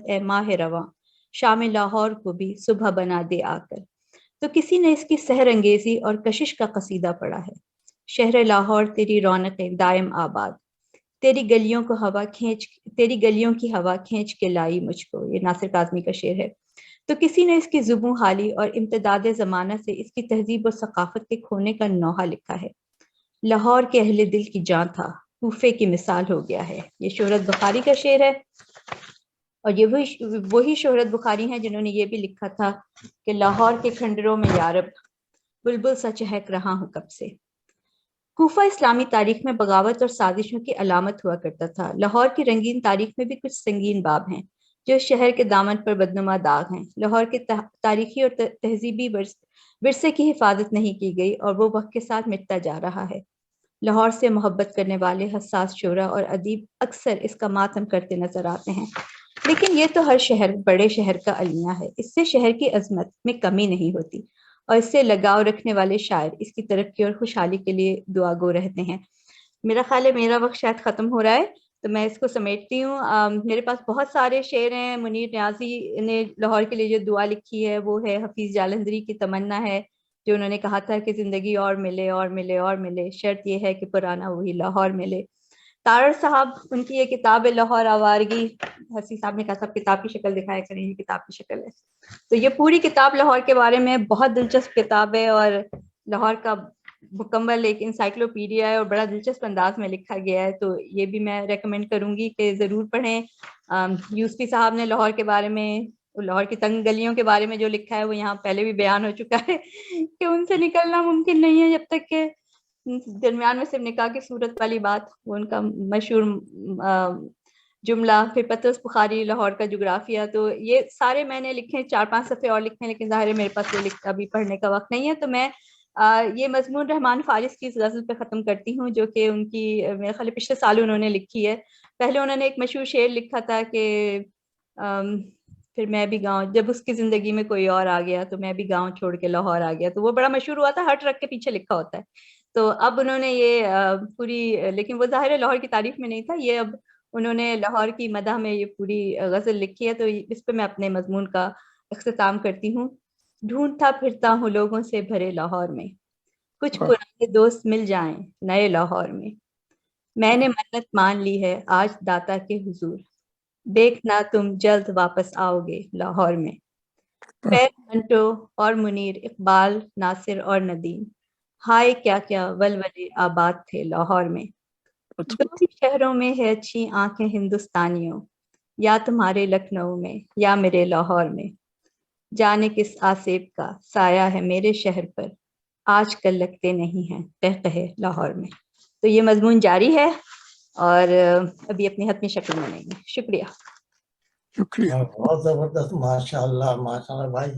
اے ماہ رواں، شام لاہور کو بھی صبح بنا دے آ کر۔ تو کسی نے اس کی سحر انگیزی اور کشش کا قصیدہ پڑھا ہے: شہر لاہور تیری رونق دائم آباد، تیری گلیوں کی ہوا کھینچ کے لائی مجھ کو۔ یہ ناصر کاظمی کا شعر ہے۔ تو کسی نے اس کی زبوں حالی اور امتداد زمانہ سے اس کی تہذیب و ثقافت کے کھونے کا نوحہ لکھا ہے: لاہور کے اہل دل کی جان تھا، کوفے کی مثال ہو گیا ہے۔ یہ شہرت بخاری کا شعر ہے اور یہ وہی شہرت بخاری ہیں جنہوں نے یہ بھی لکھا تھا کہ لاہور کے کھنڈروں میں یارب بلبل سا چہک رہا ہوں کب سے۔ کوفہ اسلامی تاریخ میں بغاوت اور سازشوں کی علامت ہوا کرتا تھا۔ لاہور کی رنگین تاریخ میں بھی کچھ سنگین باب ہیں جو شہر کے دامن پر بدنما داغ ہیں۔ لاہور کے تاریخی اور تہذیبی ورثے کی حفاظت نہیں کی گئی اور وہ وقت کے ساتھ مٹتا جا رہا ہے۔ لاہور سے محبت کرنے والے حساس شعراء اور ادیب اکثر اس کا ماتم کرتے نظر آتے ہیں، لیکن یہ تو ہر بڑے شہر کا المیہ ہے۔ اس سے شہر کی عظمت میں کمی نہیں ہوتی اور اس سے لگاؤ رکھنے والے شاعر اس کی ترقی اور خوشحالی کے لیے دعا گو رہتے ہیں۔ میرا خیال ہے میرا وقت شاید ختم ہو رہا ہے تو میں اس کو سمیٹتی ہوں۔ میرے پاس بہت سارے شعر ہیں۔ منیر نیازی نے لاہور کے لیے جو دعا لکھی ہے وہ ہے حفیظ جالندھری کی تمنا ہے، جو انہوں نے کہا تھا کہ زندگی اور ملے اور ملے اور ملے، شرط یہ ہے کہ پرانا وہی لاہور ملے۔ تارڑ صاحب، ان کی یہ کتاب ہے لاہور آوارگی. حسی صاحب نے کہا سب کتاب کی شکل دکھایا کریں، یہ کتاب کی شکل ہے. تو یہ پوری کتاب لاہور کے بارے میں بہت دلچسپ کتاب ہے، اور لاہور کا مکمل ایک انسائکلوپیڈیا ہے اور بڑا دلچسپ انداز میں لکھا گیا ہے. تو یہ بھی میں ریکمینڈ کروں گی کہ ضرور پڑھیں. یوسفی صاحب نے لاہور کے بارے میں، لاہور کی تنگ گلیوں کے بارے میں جو لکھا ہے وہ یہاں پہلے بھی بیان ہو چکا ہے کہ ان سے نکلنا ممکن نہیں ہے جب تک کہ درمیان میں صرف نکاح کی صورت والی بات، وہ ان کا مشہور جملہ. پھر پطرس بخاری لاہور کا جغرافیہ. تو یہ سارے میں نے لکھے، 4-5 صفحے اور لکھے، لیکن ظاہر ہے میرے پاس وہ ابھی پڑھنے کا وقت نہیں ہے. تو میں یہ مضمون رحمان فارس کی اس غزل پہ ختم کرتی ہوں، جو کہ ان کی میرے خیال پچھلے سال انہوں نے لکھی ہے. پہلے انہوں نے ایک مشہور شعر لکھا تھا کہ پھر میں بھی گاؤں، جب اس کی زندگی میں کوئی اور آ گیا تو میں بھی گاؤں چھوڑ کے لاہور آ گیا. تو وہ بڑا مشہور ہوا تھا، ہٹ رکھ کے پیچھے لکھا ہوتا ہے. تو اب انہوں نے یہ پوری، لیکن وہ ظاہر ہے لاہور کی تعریف میں نہیں تھا، یہ اب انہوں نے لاہور کی مدح میں یہ پوری غزل لکھی ہے. تو اس پہ میں اپنے مضمون کا اختتام کرتی ہوں. ڈھونڈتا پھرتا ہوں لوگوں سے بھرے لاہور میں، کچھ پرانے دوست مل جائیں نئے لاہور میں نے منت مان لی ہے آج داتا کے حضور، دیکھنا تم جلد واپس آؤ گے لاہور میں. خیر منٹو اور منیر، اقبال، ناصر اور ندیم، ہائے کیا کیا ولولے آباد تھے لاہور میں. دو ہی شہروں میں ہے اچھی آنکھیں ہندوستانیوں، یا تمہارے لکھنؤ میں یا میرے لاہور میں. جانے کس آصف کا سایہ ہے میرے شہر پر، آج کل لگتے نہیں ہیں قہقہے لاہور میں. تو یہ مضمون جاری ہے اور ابھی اپنی حتمی شکل میں نہیں ہے. شکریہ. شکریہ. بہت زبردست، ماشاء اللہ ماشاء اللہ بھائی.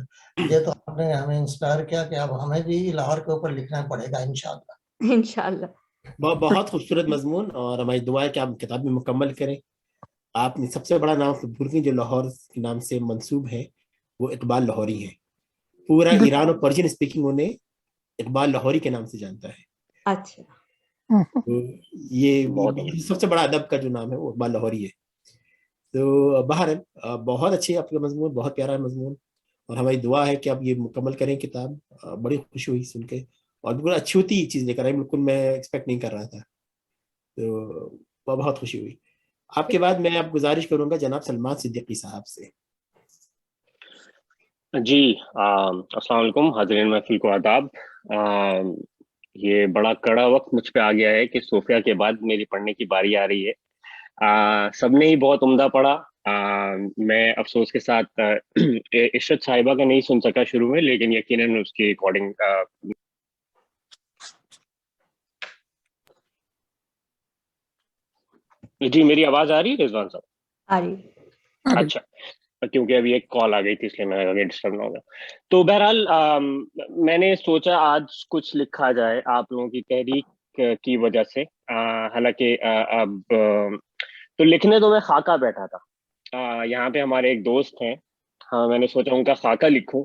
یہ تو آپ نے ہمیں انسپائر کیا کہ اب ہمیں بھی لاہور کے اوپر لکھنا پڑے گا انشاءاللہ. انشاءاللہ. بہت خوبصورت مضمون، اور ہماری دعا ہے کہ آپ کتاب میں مکمل کریں. آپ نے سب سے بڑا نام بھول گئی جو لاہور کے نام سے منسوب ہے، وہ اقبال لاہوری ہے. پورا ایران اور پرشین اسپیکنگ انہیں اقبال لاہوری کے نام سے جانتا ہے. اچھا. یہ سب سے بڑا ادب کا جو نام ہے وہ اقبال لاہوری ہے. تو بہرحال بہت اچھی آپ کا مضمون، بہت پیارا مضمون، اور ہماری دعا ہے کہ آپ یہ مکمل کریں کتاب. بڑی خوشی ہوئی سن کے، اور بالکل اچھی ہوتی چیز لے کر آئی، بالکل میں ایکسپیکٹ نہیں کر رہا تھا. تو بہت خوشی ہوئی. آپ کے بعد میں آپ گزارش کروں گا جناب سلمان صدیقی صاحب سے. جی السلام علیکم حاضرین محفل کو آداب. یہ بڑا کڑا وقت مجھ پہ آ گیا ہے کہ صوفیہ کے بعد میری پڑھنے کی باری آ رہی ہے. سب نے ہی بہت عمدہ پڑھا. میں افسوس کے ساتھ عشرت صاحبہ کا نہیں سن سکا شروع میں، لیکن یقیناً اس کی ریکارڈنگ جی میری آواز آ رہی ہے رضوان صاحب؟ آ رہی. اچھا، کیونکہ ابھی ایک کال آ گئی تھی اس لیے میں آگے ڈسٹرب نہ ہوگا. تو بہرحال میں نے سوچا آج کچھ لکھا جائے آپ لوگوں کی تحریک کی وجہ سے. حالانکہ اب تو لکھنے تو میں خاکہ بیٹھا تھا. یہاں پہ ہمارے ایک دوست ہیں، ہاں میں نے سوچا ان کا خاکہ لکھوں،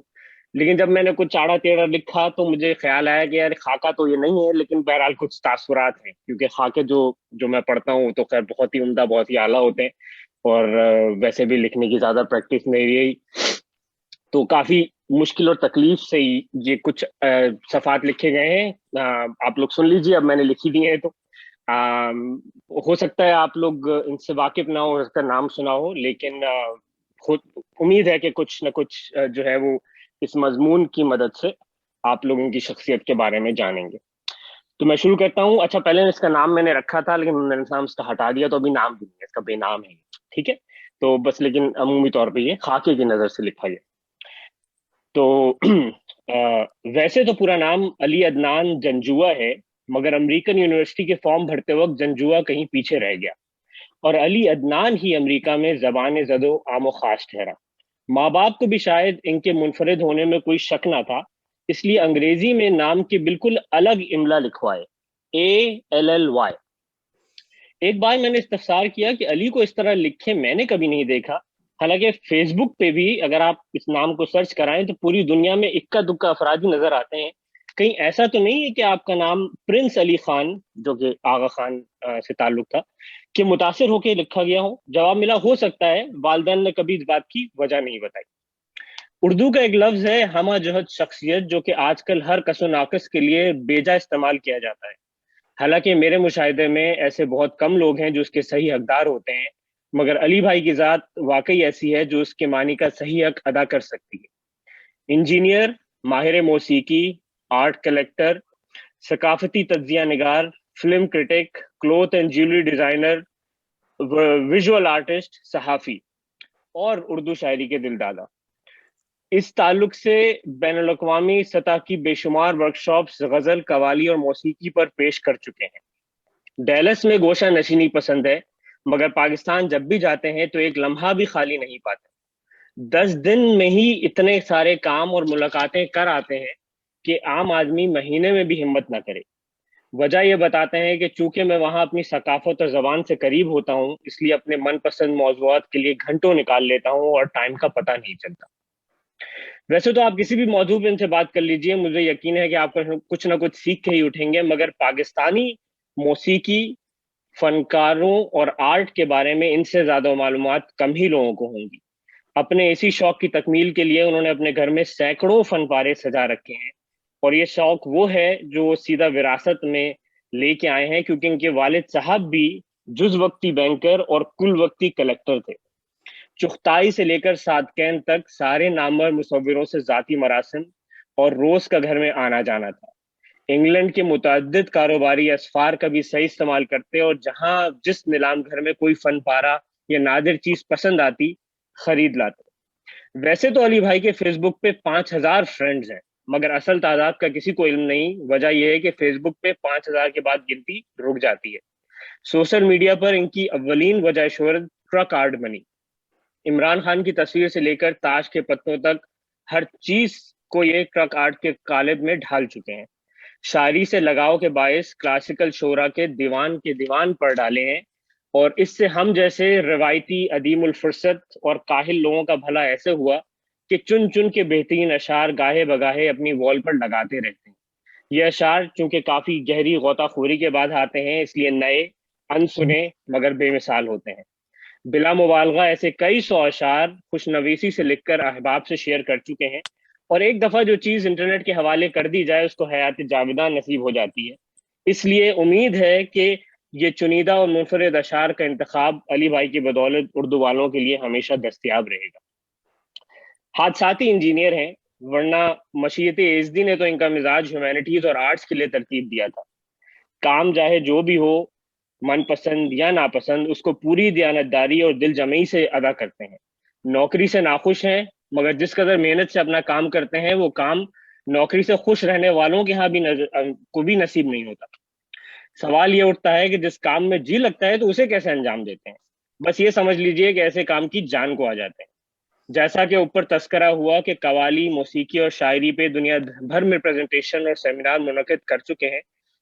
لیکن جب میں نے کچھ چاڑا ٹیڑا لکھا تو مجھے خیال آیا کہ یار خاکہ تو یہ نہیں ہے، لیکن بہرحال کچھ تاثرات ہیں، کیونکہ خاکے جو میں پڑھتا ہوں تو خیر بہت ہی عمدہ، بہت ہی اعلیٰ ہوتے ہیں، اور ویسے بھی لکھنے کی زیادہ پریکٹس نہیں رہی، تو کافی مشکل اور تکلیف سے ہی یہ کچھ صفحات لکھے گئے ہیں. آپ لوگ سن لیجیے، اب میں نے لکھی دی ہیں تو ہو سکتا ہے آپ لوگ ان سے واقف نہ ہو، اس کا نام سنا ہو، لیکن خود امید ہے کہ کچھ نہ کچھ جو ہے وہ اس مضمون کی مدد سے آپ لوگوں کی شخصیت کے بارے میں جانیں گے. تو میں شروع کرتا ہوں. اچھا، پہلے اس کا نام میں نے رکھا تھا لیکن میں نے نام اس کا ہٹا دیا، تو ابھی نام بھی نہیں ہے اس کا، بے نام ہے. ٹھیک ہے، تو بس لیکن عمومی طور پہ یہ خاکے کی نظر سے لکھا گیا. تو ویسے تو پورا نام علی عدنان جنجوعہ ہے، مگر امریکن یونیورسٹی کے فارم بھرتے وقت جنجوعہ کہیں پیچھے رہ گیا، اور علی عدنان ہی امریکہ میں زبان زد و عام و خاص ٹھہرا. ماں باپ کو بھی شاید ان کے منفرد ہونے میں کوئی شک نہ تھا، اس لیے انگریزی میں نام کے بالکل الگ املا لکھوائے، ALLY. ایک بار میں نے استفسار کیا کہ علی کو اس طرح لکھے میں نے کبھی نہیں دیکھا، حالانکہ فیس بک پہ بھی اگر آپ اس نام کو سرچ کرائیں تو پوری دنیا میں اکا دکا افراد ہی نظر آتے ہیں. کہیں ایسا تو نہیں ہے کہ آپ کا نام پرنس علی خان، جو کہ آغا خان سے تعلق تھا، کہ متاثر ہو کے لکھا گیا ہو؟ جواب ملا ہو سکتا ہے، والدین نے کبھی اس بات کی وجہ نہیں بتائی. اردو کا ایک لفظ ہے ہمہ جہت شخصیت، جو کہ آج کل ہر کس و ناقص کے لیے بیجا استعمال کیا جاتا ہے. حالانکہ میرے مشاہدے میں ایسے بہت کم لوگ ہیں جو اس کے صحیح حقدار ہوتے ہیں، مگر علی بھائی کی ذات واقعی ایسی ہے جو اس کے معنی کا صحیح حق ادا کر سکتی ہے۔ انجینئر، ماہر موسیقی، آرٹ کلیکٹر، ثقافتی تجزیہ نگار، film Currituck, cloth and jewellery designer, visual artist, صحافی اور اردو شاعری کے دل دادا۔ اس تعلق سے بین الاقوامی سطح کی بے شمار ورکشاپس غزل، قوالی اور موسیقی پر پیش کر چکے ہیں۔ ڈیلس میں گوشہ نشینی پسند ہے، مگر پاکستان جب بھی جاتے ہیں تو ایک لمحہ بھی خالی نہیں پاتے۔ 10 دن میں ہی اتنے سارے کام اور ملاقاتیں کر آتے ہیں کہ عام آدمی مہینے میں بھی ہمت نہ کرے۔ وجہ یہ بتاتے ہیں کہ چونکہ میں وہاں اپنی ثقافت اور زبان سے قریب ہوتا ہوں، اس لیے اپنے من پسند موضوعات کے لیے گھنٹوں نکال لیتا ہوں اور ٹائم کا پتہ نہیں چلتا۔ ویسے تو آپ کسی بھی موضوع پہ ان سے بات کر لیجئے، مجھے یقین ہے کہ آپ کچھ نہ کچھ سیکھ کے ہی اٹھیں گے، مگر پاکستانی موسیقی، فنکاروں اور آرٹ کے بارے میں ان سے زیادہ معلومات کم ہی لوگوں کو ہوں گی۔ اپنے اسی شوق کی تکمیل کے لیے انہوں نے اپنے گھر میں سینکڑوں فن پارے سجا رکھے ہیں، اور یہ شوق وہ ہے جو وہ سیدھا وراثت میں لے کے آئے ہیں، کیونکہ ان کے والد صاحب بھی جز وقتی بینکر اور کل وقتی کلیکٹر تھے۔ چغتائی سے لے کر سادقین تک سارے نامور مصوروں سے ذاتی مراسم اور روز کا گھر میں آنا جانا تھا۔ انگلینڈ کے متعدد کاروباری اسفار کا بھی صحیح استعمال کرتے، اور جہاں جس نیلام گھر میں کوئی فن پارہ یا نادر چیز پسند آتی خرید لاتے۔ ویسے تو علی بھائی کے فیس بک پہ 5000 فرینڈز ہیں، مگر اصل تعداد کا کسی کو علم نہیں۔ وجہ یہ ہے کہ فیس بک پہ 5000 کے بعد گنتی رک جاتی ہے۔ سوشل میڈیا پر ان کی اولین وجہ شہرت ٹرک آرٹ بنی۔ عمران خان کی تصویر سے لے کر تاش کے پتوں تک ہر چیز کو یہ ٹرک آرٹ کے قالب میں ڈھال چکے ہیں۔ شاعری سے لگاؤ کے باعث کلاسیکل شعراء کے دیوان پڑھ ڈالے ہیں، اور اس سے ہم جیسے روایتی عدیم الفرصت اور کاہل لوگوں کا بھلا ایسے ہوا کہ چن چن کے بہترین اشعار گاہے بگاہے اپنی وال پر لگاتے رہتے ہیں۔ یہ اشعار چونکہ کافی گہری غوطہ خوری کے بعد آتے ہیں، اس لیے نئے، انسنے مگر بے مثال ہوتے ہیں۔ بلا مبالغہ ایسے کئی سو اشعار خوشنویسی سے لکھ کر احباب سے شیئر کر چکے ہیں، اور ایک دفعہ جو چیز انٹرنیٹ کے حوالے کر دی جائے اس کو حیات جاویداں نصیب ہو جاتی ہے۔ اس لیے امید ہے کہ یہ چنیدہ اور منفرد اشعار کا انتخاب علی بھائی کی بدولت اردو والوں کے لیے ہمیشہ دستیاب رہے گا۔ حادثاتی انجینئر ہیں، ورنہ مشیت ایزدی نے تو ان کا مزاج ہیومینٹیز اور آرٹس کے لیے ترتیب دیا تھا۔ کام چاہے جو بھی ہو، من پسند یا ناپسند، اس کو پوری دیانتداری اور دل جمعی سے ادا کرتے ہیں۔ نوکری سے ناخوش ہیں، مگر جس قدر محنت سے اپنا کام کرتے ہیں وہ کام نوکری سے خوش رہنے والوں کے ہاں بھی نصیب نہیں ہوتا۔ سوال یہ اٹھتا ہے کہ جس کام میں جی لگتا ہے تو اسے کیسے انجام دیتے ہیں؟ بس یہ سمجھ لیجئے کہ ایسے کام کی جان کو آ جاتے ہیں۔ جیسا کہ اوپر تذکرہ ہوا کہ قوالی، موسیقی اور شاعری پہ دنیا بھر میں پریزنٹیشن اور سیمینار منعقد کر چکے ہیں۔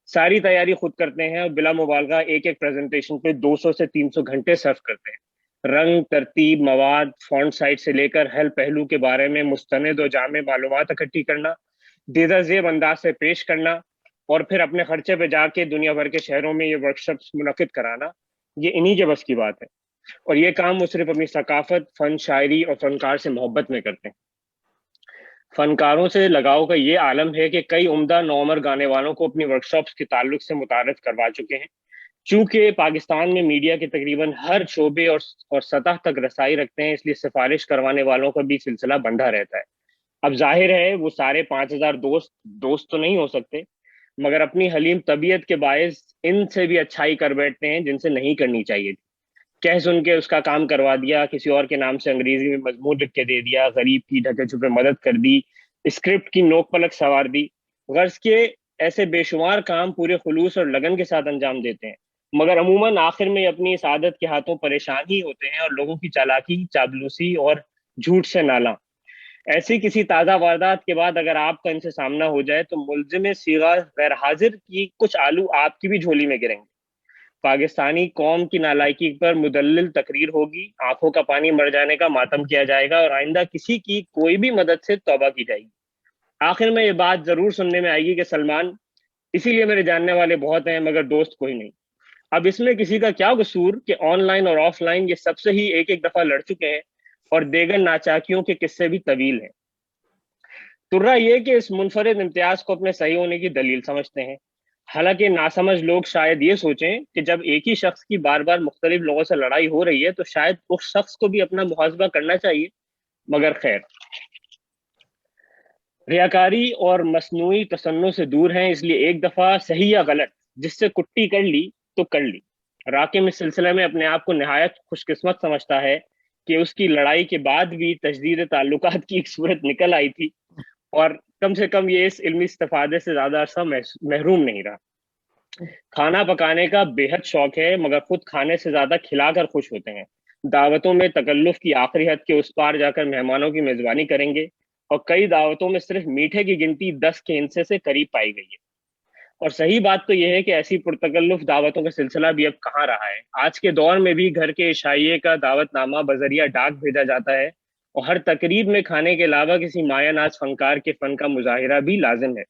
ساری تیاری خود کرتے ہیں، اور بلا مبالغہ ایک پریزنٹیشن پہ 200 سے 300 گھنٹے صرف کرتے ہیں۔ رنگ، ترتیب، مواد، فونٹ سائز سے لے کر ہر پہلو کے بارے میں مستند و جامع معلومات اکٹھی کرنا، دیدہ زیب انداز سے پیش کرنا، اور پھر اپنے خرچے پہ جا کے دنیا بھر کے شہروں میں یہ ورکشاپس منعقد کرانا، یہ انہی کے بس کی بات ہے۔ اور یہ کام وہ صرف اپنی ثقافت، فن، شاعری اور فنکار سے محبت میں کرتے ہیں۔ فنکاروں سے لگاؤ کا یہ عالم ہے کہ کئی عمدہ نوعمر گانے والوں کو اپنی ورکشاپس کے تعلق سے متعارف کروا چکے ہیں۔ چونکہ پاکستان میں میڈیا کے تقریباً ہر شعبے اور سطح تک رسائی رکھتے ہیں، اس لیے سفارش کروانے والوں کا بھی سلسلہ بندھا رہتا ہے۔ اب ظاہر ہے وہ سارے 5000 دوست تو نہیں ہو سکتے، مگر اپنی حلیم طبیعت کے باعث ان سے بھی اچھائی کر بیٹھتے ہیں جن سے نہیں کرنی چاہیے تھی۔ کہہ سن کے اس کا کام کروا دیا، کسی اور کے نام سے انگریزی میں مضمون لکھ کے دے دیا، غریب کی ڈھکے چھپے مدد کر دی، اسکرپٹ کی نوک پلک سوار دی۔ غرض کے ایسے بے شمار کام پورے خلوص اور لگن کے ساتھ انجام دیتے ہیں، مگر عموماً آخر میں اپنی اس عادت کے ہاتھوں پریشان ہی ہوتے ہیں، اور لوگوں کی چالاکی، چاپلوسی اور جھوٹ سے نالاں۔ ایسی کسی تازہ واردات کے بعد اگر آپ کا ان سے سامنا ہو جائے تو ملزم صیغہ غیر حاضر کی کچھ آلو آپ کی بھی جھولی میں گریں گے۔ پاکستانی قوم کی نالائکی پر مدلل تقریر ہوگی، آنکھوں کا پانی مر جانے کا ماتم کیا جائے گا، اور آئندہ کسی کی کوئی بھی مدد سے توبہ کی جائے گی۔ آخر میں یہ بات ضرور سننے میں آئے گی کہ سلمان، اسی لیے میرے جاننے والے بہت ہیں مگر دوست کوئی نہیں۔ اب اس میں کسی کا کیا قصور کہ آن لائن اور آف لائن یہ سب سے ہی ایک دفعہ لڑ چکے ہیں، اور دیگر ناچاکیوں کے قصے بھی طویل ہیں۔ ترا یہ کہ اس منفرد امتیاز کو اپنے صحیح ہونے کی دلیل سمجھتے ہیں۔ حالانکہ ناسمجھ لوگ شاید یہ سوچیں کہ جب ایک ہی شخص کی بار بار مختلف لوگوں سے لڑائی ہو رہی ہے تو شاید اس شخص کو بھی اپنا محاسبہ کرنا چاہیے، مگر خیر، ریاکاری اور مصنوعی تصنع سے دور ہیں، اس لیے ایک دفعہ صحیح یا غلط جس سے کٹی کر لی تو کر لی۔ راکم اس سلسلے میں اپنے آپ کو نہایت خوش قسمت سمجھتا ہے کہ اس کی لڑائی کے بعد بھی تجدید تعلقات کی ایک صورت نکل آئی تھی، اور کم سے کم یہ اس علمی استفادے سے زیادہ عرصہ محروم نہیں رہا۔ کھانا پکانے کا بے حد شوق ہے، مگر خود کھانے سے زیادہ کھلا کر خوش ہوتے ہیں۔ دعوتوں میں تکلف کی آخری حد کے اس پار جا کر مہمانوں کی میزبانی کریں گے، اور کئی دعوتوں میں صرف میٹھے کی گنتی 10 کے ہندسے سے قریب پائی گئی ہے۔ اور صحیح بات تو یہ ہے کہ ایسی پرتکلف دعوتوں کا سلسلہ بھی اب کہاں رہا ہے۔ آج کے دور میں بھی گھر کے عشائیے کا دعوت نامہ بذریعہ ڈاک بھیجا جاتا ہے، اور ہر تقریب میں کھانے کے علاوہ کسی مایہ ناز فنکار کے فن کا مظاہرہ بھی لازم ہے۔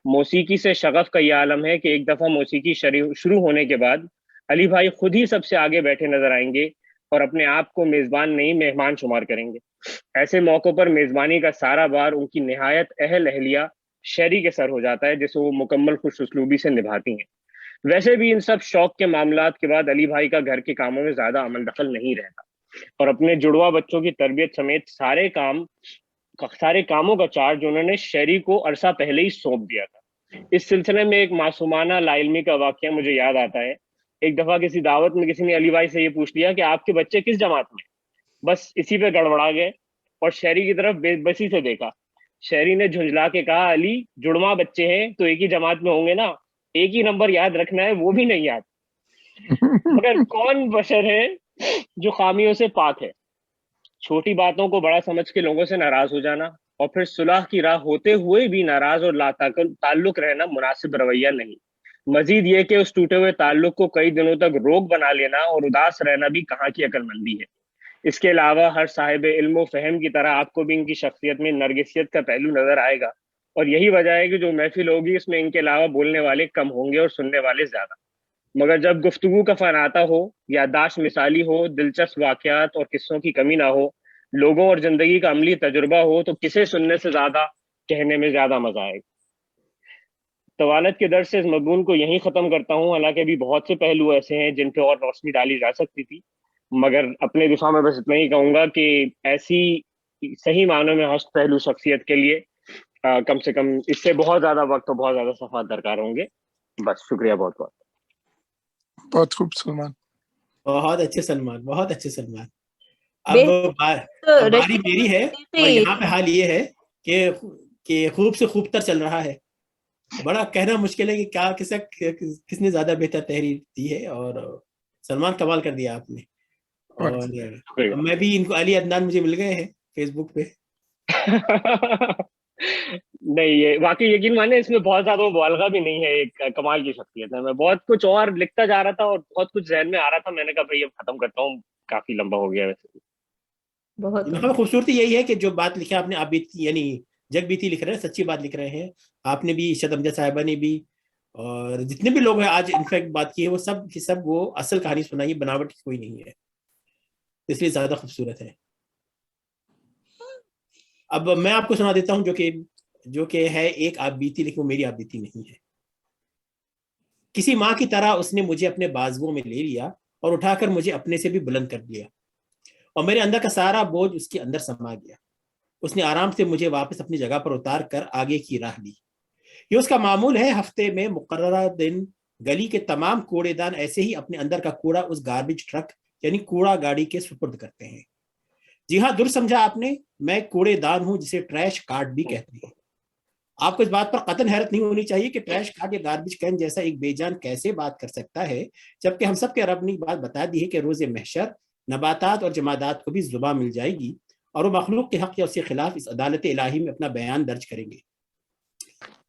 موسیقی سے شغف کا یہ عالم ہے کہ ایک دفعہ موسیقی شروع ہونے کے بعد علی بھائی خود ہی سب سے آگے بیٹھے نظر آئیں گے اور اپنے آپ کو میزبان نہیں مہمان شمار کریں گے۔ ایسے موقعوں پر میزبانی کا سارا بار ان کی نہایت اہلیہ شہری کے سر ہو جاتا ہے، جسے وہ مکمل خوش اسلوبی سے نبھاتی ہیں۔ ویسے بھی ان سب شوق کے معاملات کے بعد علی بھائی کا گھر کے کاموں میں زیادہ عمل دخل نہیں رہتا، اور اپنے جڑواں بچوں کی تربیت سمیت سارے کاموں کا چارج انہوں نے شہری کو عرصہ پہلے ہی سونپ دیا تھا۔ اس سلسلے میں ایک معصومانہ لا علمی کا واقعہ مجھے یاد آتا ہے۔ ایک دفعہ کسی دعوت میں کسی نے علی بھائی سے یہ پوچھ لیا کہ آپ کے بچے کس جماعت میں؟ بس اسی پہ گڑبڑا گئے اور شہری کی طرف بے بسی سے دیکھا۔ شہری نے جھنجھلا کے کہا، علی جڑواں بچے ہیں تو ایک ہی جماعت میں ہوں گے نا، ایک ہی نمبر یاد رکھنا ہے، وہ بھی نہیں یاد۔ مگر کون بشر ہے جو خامیوں سے پاک ہے؟ چھوٹی باتوں کو بڑا سمجھ کے لوگوں سے ناراض ہو جانا اور پھر صلح کی راہ ہوتے ہوئے بھی ناراض اور لا تعلق رہنا مناسب رویہ نہیں۔ مزید یہ کہ اس ٹوٹے ہوئے تعلق کو کئی دنوں تک روک بنا لینا اور اداس رہنا بھی کہاں کی عقل مندی ہے۔ اس کے علاوہ ہر صاحب علم و فہم کی طرح آپ کو بھی ان کی شخصیت میں نرگسیت کا پہلو نظر آئے گا، اور یہی وجہ ہے کہ جو محفل ہوگی اس میں ان کے علاوہ بولنے والے کم ہوں گے اور سننے والے زیادہ۔ مگر جب گفتگو کا فن آتا ہو، یادداشت مثالی ہو، دلچسپ واقعات اور قصوں کی کمی نہ ہو، لوگوں اور زندگی کا عملی تجربہ ہو، تو کسے سننے سے زیادہ کہنے میں زیادہ مزہ آئے گا۔ طوالت کے درس سے اس مضمون کو یہیں ختم کرتا ہوں، حالانکہ بھی بہت سے پہلو ایسے ہیں جن پہ اور روشنی ڈالی جا سکتی تھی، مگر اپنے دفاع میں بس اتنا ہی کہوں گا کہ ایسی صحیح معنوں میں ہست پہلو شخصیت کے لیے کم سے کم اس سے بہت زیادہ وقت اور بہت زیادہ صفحات درکار ہوں گے۔ بس شکریہ بہت بہت۔ بہت خوب سلمان، بہت اچھے سلمان، بہت اچھے سلمان۔ اب باری میری ہے، اور یہاں پہ حال یہ ہے کہ خوب سے خوب تر چل رہا ہے۔ بڑا کہنا مشکل ہے کہ کیا کس نے زیادہ بہتر تحریر دی ہے، اور سلمان کمال کر دیا آپ نے۔ اور میں بھی ان کو علی عدنان مجھے مل گئے ہیں فیس بک پہ۔ نہیں، یہ واقعی یقین مانے اس میں بہت زیادہ مبالغہ بھی نہیں ہے، ایک کمال کی شخصیت ہے۔ میں بہت کچھ اور لکھتا جا رہا تھا اور بہت کچھ ذہن میں آ رہا تھا، میں نے کہا بھائی اب ختم کرتا ہوں، کافی لمبا ہو گیا ویسے۔ بہت خوبصورتی یہی ہے کہ جو بات لکھا آپ نے، آپ بیتی یعنی جگ بیتی لکھ رہے ہیں، سچی بات لکھ رہے ہیں آپ نے بھی، ارشد امجد صاحبہ نے بھی، اور جتنے بھی لوگ ہیں آج انفیکٹ بات کی ہے، وہ سب کی سب وہ اصل کہانی سنائی، بناوٹ کی کوئی نہیں ہے، اس لیے زیادہ خوبصورت ہے۔ اب میں آپ کو سنا دیتا ہوں جو کہ ہے ایک آپ بیتی، لیکن وہ میری آپ بیتی نہیں ہے۔ کسی ماں کی طرح اس نے مجھے اپنے بازوؤں میں لے لیا اور اٹھا کر مجھے اپنے سے بھی بلند کر دیا، اور میرے اندر کا سارا بوجھ اس کے اندر سما گیا۔ اس نے آرام سے مجھے واپس اپنی جگہ پر اتار کر آگے کی راہ لی۔ یہ اس کا معمول ہے، ہفتے میں مقررہ دن گلی کے تمام کوڑے دان ایسے ہی اپنے اندر کا کوڑا اس گاربیج ٹرک یعنی کوڑا گاڑی کے سپرد کرتے ہیں۔ جی ہاں، درست سمجھا آپ نے، میں کوڑے دان ہوں، جسے ٹریش کارٹ بھی کہتے ہیں۔ آپ کو اس بات پر قطعاً حیرت نہیں ہونی چاہیے کہ ٹریش کارٹ یا گاربیج کین جیسا ایک بے جان کیسے بات کر سکتا ہے، جبکہ ہم سب کے رب نے بات بتا دی ہے کہ روز محشر نباتات اور جمادات کو بھی زبان مل جائے گی، اور وہ مخلوق کے حق یا اس کے خلاف اس عدالت الہی میں اپنا بیان درج کریں گے۔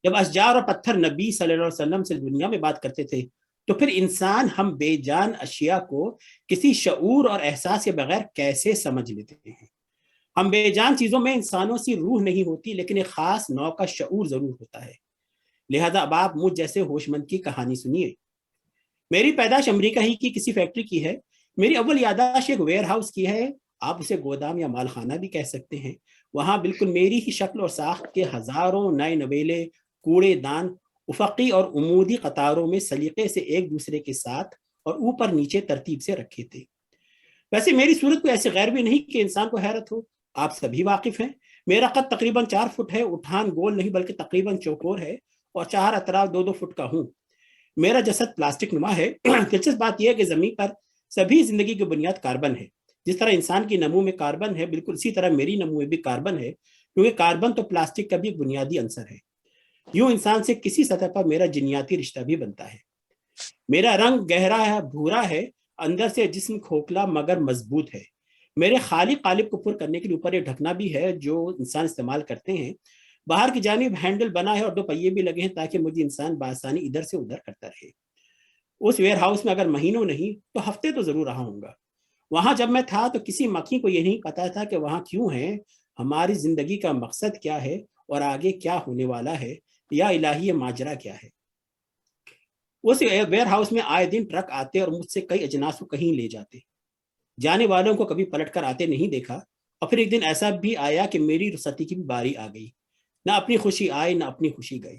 جب اشجار اور پتھر نبی صلی اللہ علیہ وسلم سے دنیا میں بات کرتے تھے، تو پھر انسان ہم بے جان اشیاء کو کسی شعور اور احساس کے بغیر کیسے سمجھ لیتے ہیں؟ ہم بے جان چیزوں میں انسانوں سی روح نہیں ہوتی، لیکن ایک خاص نوع کا شعور ضرور ہوتا ہے۔ لہذا اب آپ مجھ جیسے ہوش مند کی کہانی سنیے۔ میری پیدائش امریکہ ہی کی کسی فیکٹری کی ہے۔ میری اول یادداشت ایک ویئر ہاؤس کی ہے، آپ اسے گودام یا مال خانہ بھی کہہ سکتے ہیں۔ وہاں بالکل میری ہی شکل اور ساخت کے ہزاروں نئے نویلے، کوڑے دان افقی اور عمودی قطاروں میں سلیقے سے ایک دوسرے کے ساتھ اور اوپر نیچے ترتیب سے رکھے تھے۔ ویسے میری صورت کو ایسے غیر بھی نہیں کہ انسان کو حیرت ہو، آپ سبھی واقف ہیں۔ میرا قد تقریباً 4 فٹ ہے، اٹھان گول نہیں بلکہ تقریباً چوکور ہے اور 4 اطراف 2-2 فٹ کا ہوں۔ میرا جسد پلاسٹک نما ہے۔ دلچسپ بات یہ ہے کہ زمین پر سبھی زندگی کی بنیاد کاربن ہے۔ جس طرح انسان کی نمو میں کاربن ہے، بالکل اسی طرح میری نمو میں بھی کاربن ہے، کیونکہ کاربن تو پلاسٹک کا بھی ایک بنیادی عنصر ہے۔ یوں انسان سے کسی سطح پر میرا جنیاتی رشتہ بھی بنتا ہے۔ میرا رنگ گہرا ہے، بھورا ہے، اندر سے جسم کھوکھلا مگر مضبوط ہے۔ میرے خالی قالب کو پر کرنے کے لیے اوپر ایک ڈھکنا بھی ہے جو انسان استعمال کرتے ہیں۔ باہر کی جانب ہینڈل بنا ہے اور 2 پہیے بھی لگے ہیں تاکہ مجھے انسان بآسانی ادھر سے ادھر کرتا رہے۔ اس ویئر ہاؤس میں اگر مہینوں نہیں تو ہفتے تو ضرور رہا ہوں گا۔ وہاں جب میں تھا تو کسی مکھی کو یہ نہیں پتا تھا کہ وہاں کیوں ہیں، ہماری زندگی کا مقصد کیا ہے اور آگے کیا ہونے والا ہے، یا الہی ماجرا کیا ہے۔ اس ویئر ہاؤس میں آئے دن ٹرک آتے اور مجھ سے کئی اجناس کو کہیں لے جاتے۔ جانے والوں کو کبھی پلٹ کر آتے نہیں دیکھا، اور پھر ایک دن ایسا بھی آیا کہ میری رخصتی کی بھی باری آ گئی۔ نہ اپنی خوشی آئی نہ اپنی خوشی گئی۔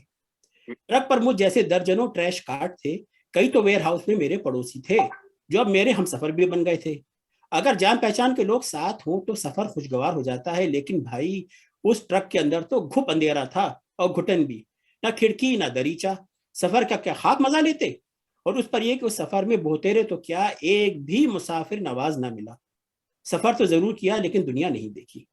ٹرک پر مجھ جیسے درجنوں ٹریش کارٹ تھے۔ کئی تو ویئر ہاؤس میں میرے پڑوسی تھے جو اب میرے ہم سفر بھی بن گئے تھے۔ اگر جان پہچان کے لوگ ساتھ ہوں تو سفر خوشگوار ہو جاتا ہے، لیکن بھائی اس ٹرک کے اندر تو گھپ اندھیرا تھا اور گھٹن بھی، نہ کھڑکی نہ دریچہ۔ سفر کا کیا خاک مزہ لیتے، اور اس پر یہ کہ اس سفر میں بہتیرے تو کیا ایک بھی مسافر نواز نہ ملا۔ سفر تو ضرور کیا لیکن دنیا نہیں دیکھی۔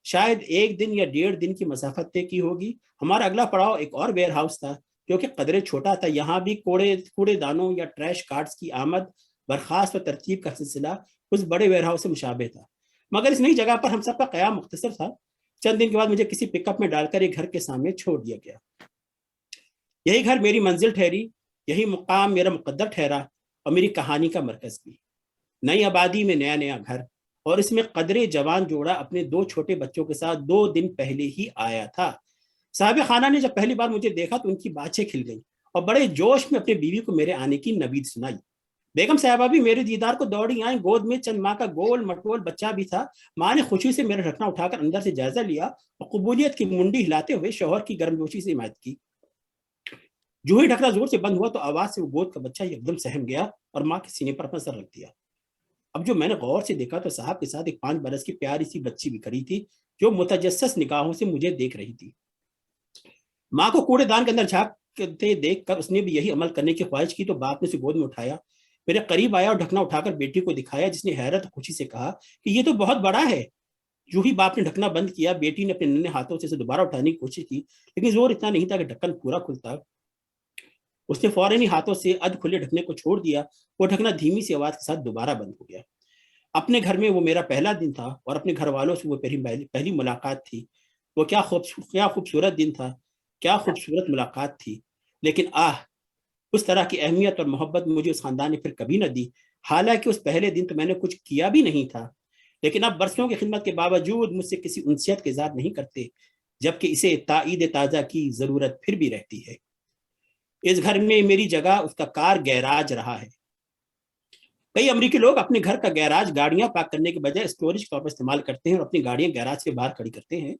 شاید 1 دن یا 1.5 دن کی مسافت طے کی ہوگی۔ ہمارا اگلا پڑاؤ ایک اور ویئر ہاؤس تھا جو کہ قدرے چھوٹا تھا۔ یہاں بھی کوڑے دانوں یا ٹریش کارٹس کی آمد برخاست و ترتیب کا سلسلہ اس بڑے ویئر ہاؤس سے مشابہ تھا، مگر اس نئی جگہ پر ہم سب کا قیام مختصر تھا۔ چند دن کے بعد مجھے کسی پک اپ میں ڈال کر ایک گھر کے سامنے چھوڑ دیا گیا۔ یہی گھر میری منزل ٹھہری، یہی مقام میرا مقدر ٹھہرا اور میری کہانی کا مرکز بھی۔ نئی آبادی میں نیا گھر، اور اس میں قدرے جوان جوڑا اپنے 2 چھوٹے بچوں کے ساتھ 2 دن پہلے ہی آیا تھا۔ صاحب خانہ نے جب پہلی بار مجھے دیکھا تو ان کی باتیں کھل گئیں اور بڑے جوش میں اپنی بیوی کو میرے آنے کی نوید سنائی۔ بیگم صاحبہ بھی میرے دیدار کو دوڑی آئیں۔ گود میں چند ماہ کا گول مٹول بچہ بھی تھا۔ ماں نے خوشی سے میرا ڈھکنا اٹھا کر اندر سے جائزہ لیا اور قبولیت کی منڈی ہلاتے ہوئے شوہر کی گرمجوشی سے حمایت کی۔ جو ہی ڈھکنا زور سے بند ہوا تو آواز سے وہ گود کا بچہ یکدم سہم گیا اور ماں کے سینے پر اپنا سر رکھ دیا۔ اب جو میں نے غور سے دیکھا تو صاحب کے ساتھ ایک 5 برس کی پیاری سی بچی بھی کھڑی تھی جو متجسس نگاہوں سے مجھے دیکھ رہی تھی۔ ماں کو کوڑے دان کے اندر جھانکتے دیکھ کر اس نے بھی یہی عمل کرنے کی خواہش کی تو باپ نے اسے گود میں اٹھایا، میرے قریب آیا اور ڈھکنا اٹھا کر بیٹی کو دکھایا، جس نے حیرت اور خوشی سے کہا کہ یہ تو بہت بڑا ہے۔ جو ہی باپ نے ڈھکنا بند کیا، بیٹی نے اپنے ننھے ہاتھوں سے اسے دوبارہ اٹھانے کی کوشش کی، لیکن زور اتنا نہیں تھا کہ ڈھکن پورا کھلتا۔ اس نے فوراً ہی ہاتھوں سے ادھ کھلے ڈھکنے کو چھوڑ دیا۔ وہ ڈھکنا دھیمی سی آواز کے ساتھ دوبارہ بند ہو گیا۔ اپنے گھر میں وہ میرا پہلا دن تھا اور اپنے گھر والوں سے وہ پہلی ملاقات تھی۔ وہ کیا خوبصورت دن تھا، کیا خوبصورت ملاقات تھی، لیکن اس طرح کی اہمیت اور محبت مجھے اس خاندان نے پھر کبھی نہ دی۔ حالانکہ اس پہلے دن تو میں نے کچھ کیا بھی نہیں تھا، لیکن اب برسوں کی خدمت کے باوجود مجھ سے کسی انسیت کے اظہار نہیں کرتے، جبکہ اسے تائید تازہ کی ضرورت پھر بھی رہتی ہے۔ اس گھر میں میری جگہ اس کا کار گیراج رہا ہے۔ کئی امریکی لوگ اپنے گھر کا گیراج گاڑیاں پارک کرنے کے بجائے اسٹوریج کے طور پر استعمال کرتے ہیں اور اپنی گاڑیاں گیراج کے باہر کھڑی کرتے ہیں۔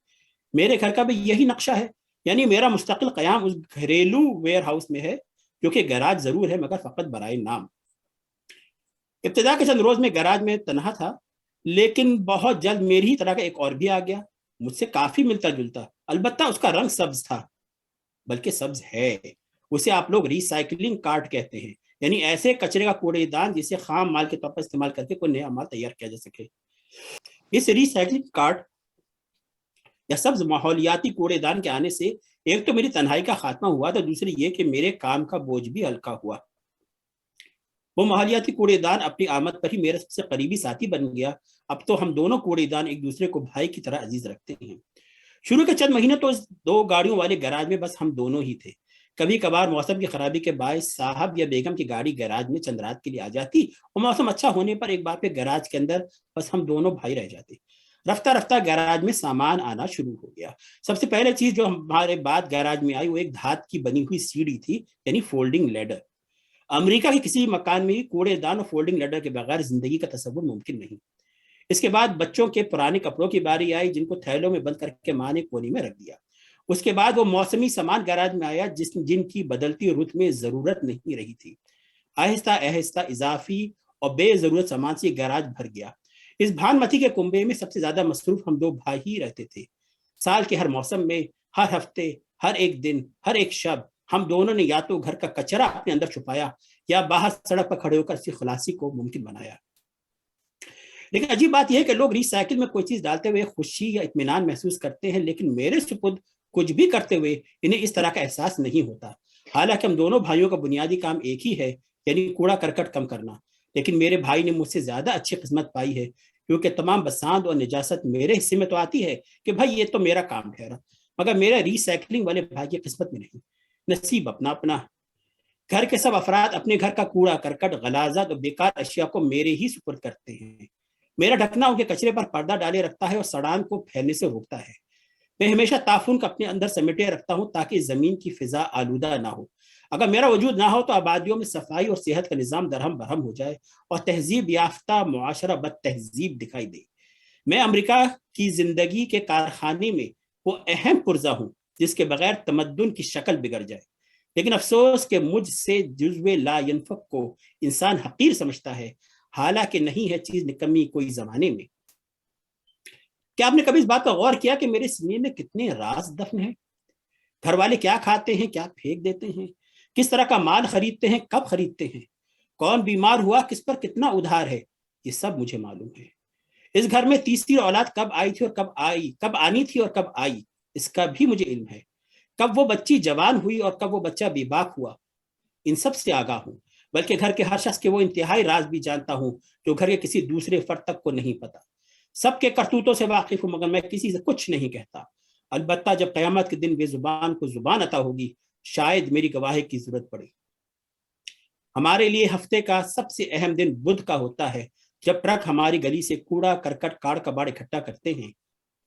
میرے گھر کا بھی یہی نقشہ ہے، یعنی میرا مستقل قیام اس گھریلو ویئر ہاؤس میں ہے جو کہ گیراج ضرور ہے مگر فقط برائے نام۔ ابتدا کے چند روز میں گیراج میں تنہا تھا، لیکن بہت جلد میری ہی طرح کا ایک اور بھی آ گیا، مجھ سے کافی ملتا جلتا، البتہ اس کا رنگ سبز تھا، بلکہ سبز ہے۔ اسے آپ لوگ ری سائیکلنگ کارٹ کہتے ہیں، یعنی ایسے کچرے کا کوڑے دان جسے خام مال کے طور پر استعمال کر کے کوئی نیا مال تیار کیا جا سکے۔ اس ری سائیکلنگ کارٹ یا سبز ماحولیاتی کوڑے دان کے آنے سے ایک تو میری تنہائی کا خاتمہ ہوا تو دوسری یہ کہ میرے کام کا بوجھ بھی ہلکا ہوا۔ وہ ماحولیاتی کوڑے دان اپنی آمد پر ہی میرے سب سے قریبی ساتھی بن گیا۔ اب تو ہم دونوں کوڑے دان ایک دوسرے کو بھائی کی طرح عزیز رکھتے ہیں۔ شروع کے چند مہینے تو اس 2 گاڑیوں والے گیراج میں بس ہم دونوں ہی تھے۔ کبھی کبھار موسم کی خرابی کے باعث صاحب یا بیگم کی گاڑی گیراج میں چند رات کے لیے آ جاتی اور موسم اچھا ہونے پر ایک بار پھر گیراج کے اندر بس ہم دونوں بھائی رہ جاتے۔ رفتہ رفتہ گیراج میں سامان آنا شروع ہو گیا۔ سب سے پہلے چیز جو ہمارے بعد گیراج میں آئی وہ ایک دھات کی بنی ہوئی سیڑھی تھی، یعنی فولڈنگ لیڈر۔ امریکہ کے کسی مکان میں کوڑے دان اور فولڈنگ لیڈر کے بغیر زندگی کا تصور ممکن نہیں۔ اس کے بعد بچوں کے پرانے کپڑوں کی باری آئی، جن کو تھیلوں میں بند کر کے ماں نے کونے میں رکھ دیا۔ اس کے بعد وہ موسمی سامان گیراج میں آیا جن کی بدلتی رت میں ضرورت نہیں رہی تھی. آہستہ آہستہ اضافی اور بے ضرورت سامان سے گیراج بھر گیا. اس بھانمتی کے کنبے میں سب سے زیادہ مصروف ہم دو بھائی ہی رہتے تھے. سال کے ہر موسم میں، ہر ہفتے، ہر ایک دن، ہر ایک شب ہم دونوں نے یا تو گھر کا کچرا اپنے اندر چھپایا یا باہر سڑک پر کھڑے ہو کر اس کی خلاصی کو ممکن بنایا. لیکن عجیب بات یہ ہے کہ لوگ ری سائیکل میں کوئی چیز ڈالتے ہوئے خوشی یا اطمینان محسوس کرتے ہیں، لیکن میرے سپرد کچھ بھی کرتے ہوئے انہیں اس طرح کا احساس نہیں ہوتا. حالانکہ ہم دونوں بھائیوں کا بنیادی کام ایک ہی ہے، یعنی کوڑا کرکٹ کم کرنا. لیکن میرے بھائی نے مجھ سے زیادہ اچھی قسمت پائی ہے، کیونکہ تمام بساند اور نجاست میرے حصے میں تو آتی ہے کہ بھائی یہ تو میرا کام ٹھہرا، مگر میرا ری سائیکلنگ والے بھائی کی قسمت میں نہیں. نصیب اپنا اپنا. گھر کے سب افراد اپنے گھر کا کوڑا کرکٹ، غلاظت اور بیکار اشیاء کو میرے ہی سپرد کرتے ہیں. میرا ڈھکنا ان کے کچرے پر پردہ ڈالے رکھتا ہے اور سڑان کو پھیلنے سے روکتا ہے. میں ہمیشہ تعفن کو اپنے اندر سمیٹے رکھتا ہوں تاکہ زمین کی فضا آلودہ نہ ہو. اگر میرا وجود نہ ہو تو آبادیوں میں صفائی اور صحت کا نظام درہم برہم ہو جائے اور تہذیب یافتہ معاشرہ بد تہذیب دکھائی دے. میں امریکہ کی زندگی کے کارخانے میں وہ اہم پرزہ ہوں جس کے بغیر تمدن کی شکل بگڑ جائے. لیکن افسوس کہ مجھ سے جزو لا ینفق کو انسان حقیر سمجھتا ہے، حالانکہ نہیں ہے چیز نکمی کوئی زمانے میں. کیا آپ نے کبھی اس بات پر غور کیا کہ میرے سینے میں کتنے راز دفن ہیں؟ گھر والے کیا کھاتے ہیں، کیا پھینک دیتے ہیں، کس طرح کا مال خریدتے ہیں، کب خریدتے ہیں، کون بیمار ہوا، کس پر کتنا ادھار ہے، یہ سب مجھے معلوم ہے. اس گھر میں تیسری اولاد کب آئی تھی اور کب آنی تھی اور کب آئی، اس کا بھی مجھے علم ہے. کب وہ بچی جوان ہوئی اور کب وہ بچہ بے باک ہوا، ان سب سے آگاہ ہوں. بلکہ گھر کے ہر شخص کے وہ انتہائی راز بھی جانتا ہوں جو گھر کے کسی دوسرے فرد تک کو نہیں پتا. سب کے کرتوتوں سے واقف ہوں، مگر میں کسی سے کچھ نہیں کہتا. البتہ جب قیامت کے دن بے زبان کو زبان عطا ہوگی، شاید میری گواہی کی ضرورت پڑے. ہمارے لیے ہفتے کا سب سے اہم دن بدھ کا ہوتا ہے، جب ٹرک ہماری گلی سے کوڑا کرکٹ کاڑ کباڑ اکٹھا کرتے ہیں.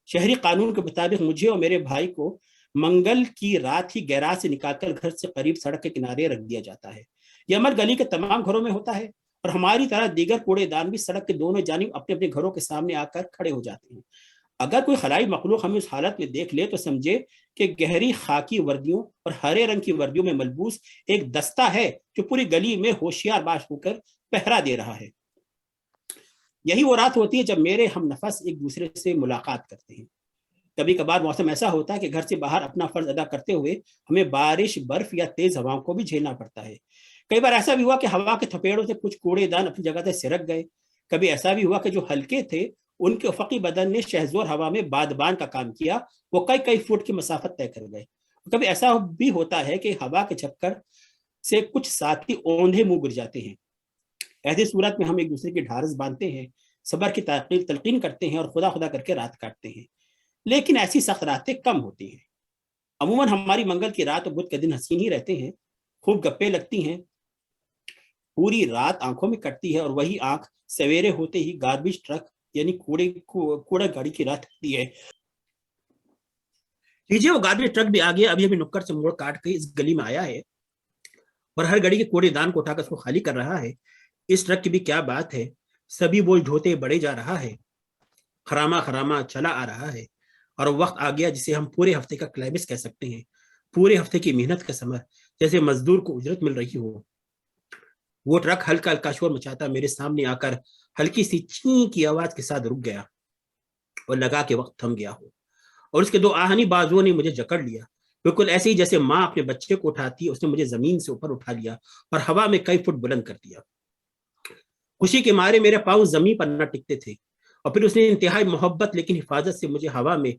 شہری قانون کے مطابق مجھے اور میرے بھائی کو منگل کی رات ہی گیراج سے نکال کر گھر سے قریب سڑک کے کنارے رکھ دیا جاتا ہے. یہ عمل گلی کے تمام گھروں میں ہوتا ہے اور ہماری طرح دیگر کوڑے دان بھی سڑک کے دونوں جانب اپنے اپنے گھروں کے سامنے آ کر کھڑے ہو جاتے ہیں. اگر کوئی خلائی مخلوق ہمیں اس حالت میں دیکھ لے تو سمجھے کہ گہری خاکی وردیوں اور ہرے رنگ کی وردیوں میں ملبوس ایک دستہ ہے جو پوری گلی میں ہوشیار باش ہو کر پہرا دے رہا ہے. یہی وہ رات ہوتی ہے جب میرے ہم نفس ایک دوسرے سے ملاقات کرتے ہیں. کبھی کبھار موسم ایسا ہوتا ہے کہ گھر سے باہر اپنا فرض ادا کرتے ہوئے ہمیں بارش، برف یا تیز ہواؤں کو بھی جھیلنا پڑتا ہے. کئی بار ایسا بھی ہوا کہ ہوا کے تھپیڑوں سے کچھ کوڑے دان اپنی جگہ سے سرک گئے. کبھی ایسا بھی ہوا کہ جو ہلکے تھے ان کے افقی بدن نے شہزور ہوا میں بادبان کا کام کیا، وہ کئی فٹ کی مسافت طے کر گئے. کبھی ایسا بھی ہوتا ہے کہ ہوا کے جھکڑ سے کچھ ساتھی اوندھے منہ گر جاتے ہیں. ایسی صورت میں ہم ایک دوسرے کی ڈھارس باندھتے ہیں، صبر کی تلقین کرتے ہیں اور خدا کر کے رات کاٹتے ہیں. لیکن ایسی سخت راتیں کم ہوتی ہیں. عموماً ہماری منگل کی رات اور بدھ کے دن حسین ہی رہتے ہیں. خوب گپیں لگتی ہیں، پوری رات آنکھوں میں کٹتی ہے اور وہی آنکھ سویرے ہوتے ہی گاربیج ٹرک یعنی کوڑا گاڑی کی رات ہوتی ہے. لیجیے وہ گاربیج ٹرک بھی آ گیا، ابھی نکڑ سے موڑ کاٹ کے اس گلی میں آیا ہے اور ہر گاڑی کے کوڑے دان کو اٹھا کر اس کو خالی کر رہا ہے. اس ٹرک کی بھی کیا بات ہے، سبھی بوجھ ڈھوتے بڑھے جا رہا ہے، خراما چلا آ رہا ہے اور وقت آ گیا جسے ہم پورے ہفتے کا کلائمیکس کہہ سکتے ہیں. پورے ہفتے کی محنت کا ثمر، جیسے مزدور کو اجرت مل رہی ہو. وہ ٹرک ہلکا شور مچاتا میرے سامنے آ کر ہلکی سی چین کی آواز کے ساتھ رک گیا اور لگا کہ وقت تھم گیا ہو، اور اس کے دو آہنی بازوؤں نے مجھے جکڑ لیا، بالکل ایسے ہی جیسے ماں اپنے بچے کو اٹھاتی ہے. اس نے مجھے زمین سے اوپر اٹھا لیا اور ہوا میں کئی فٹ بلند کر دیا. خوشی کے مارے میرے پاؤں زمین پر نہ ٹکتے تھے اور پھر اس نے انتہائی محبت لیکن حفاظت سے مجھے ہوا میں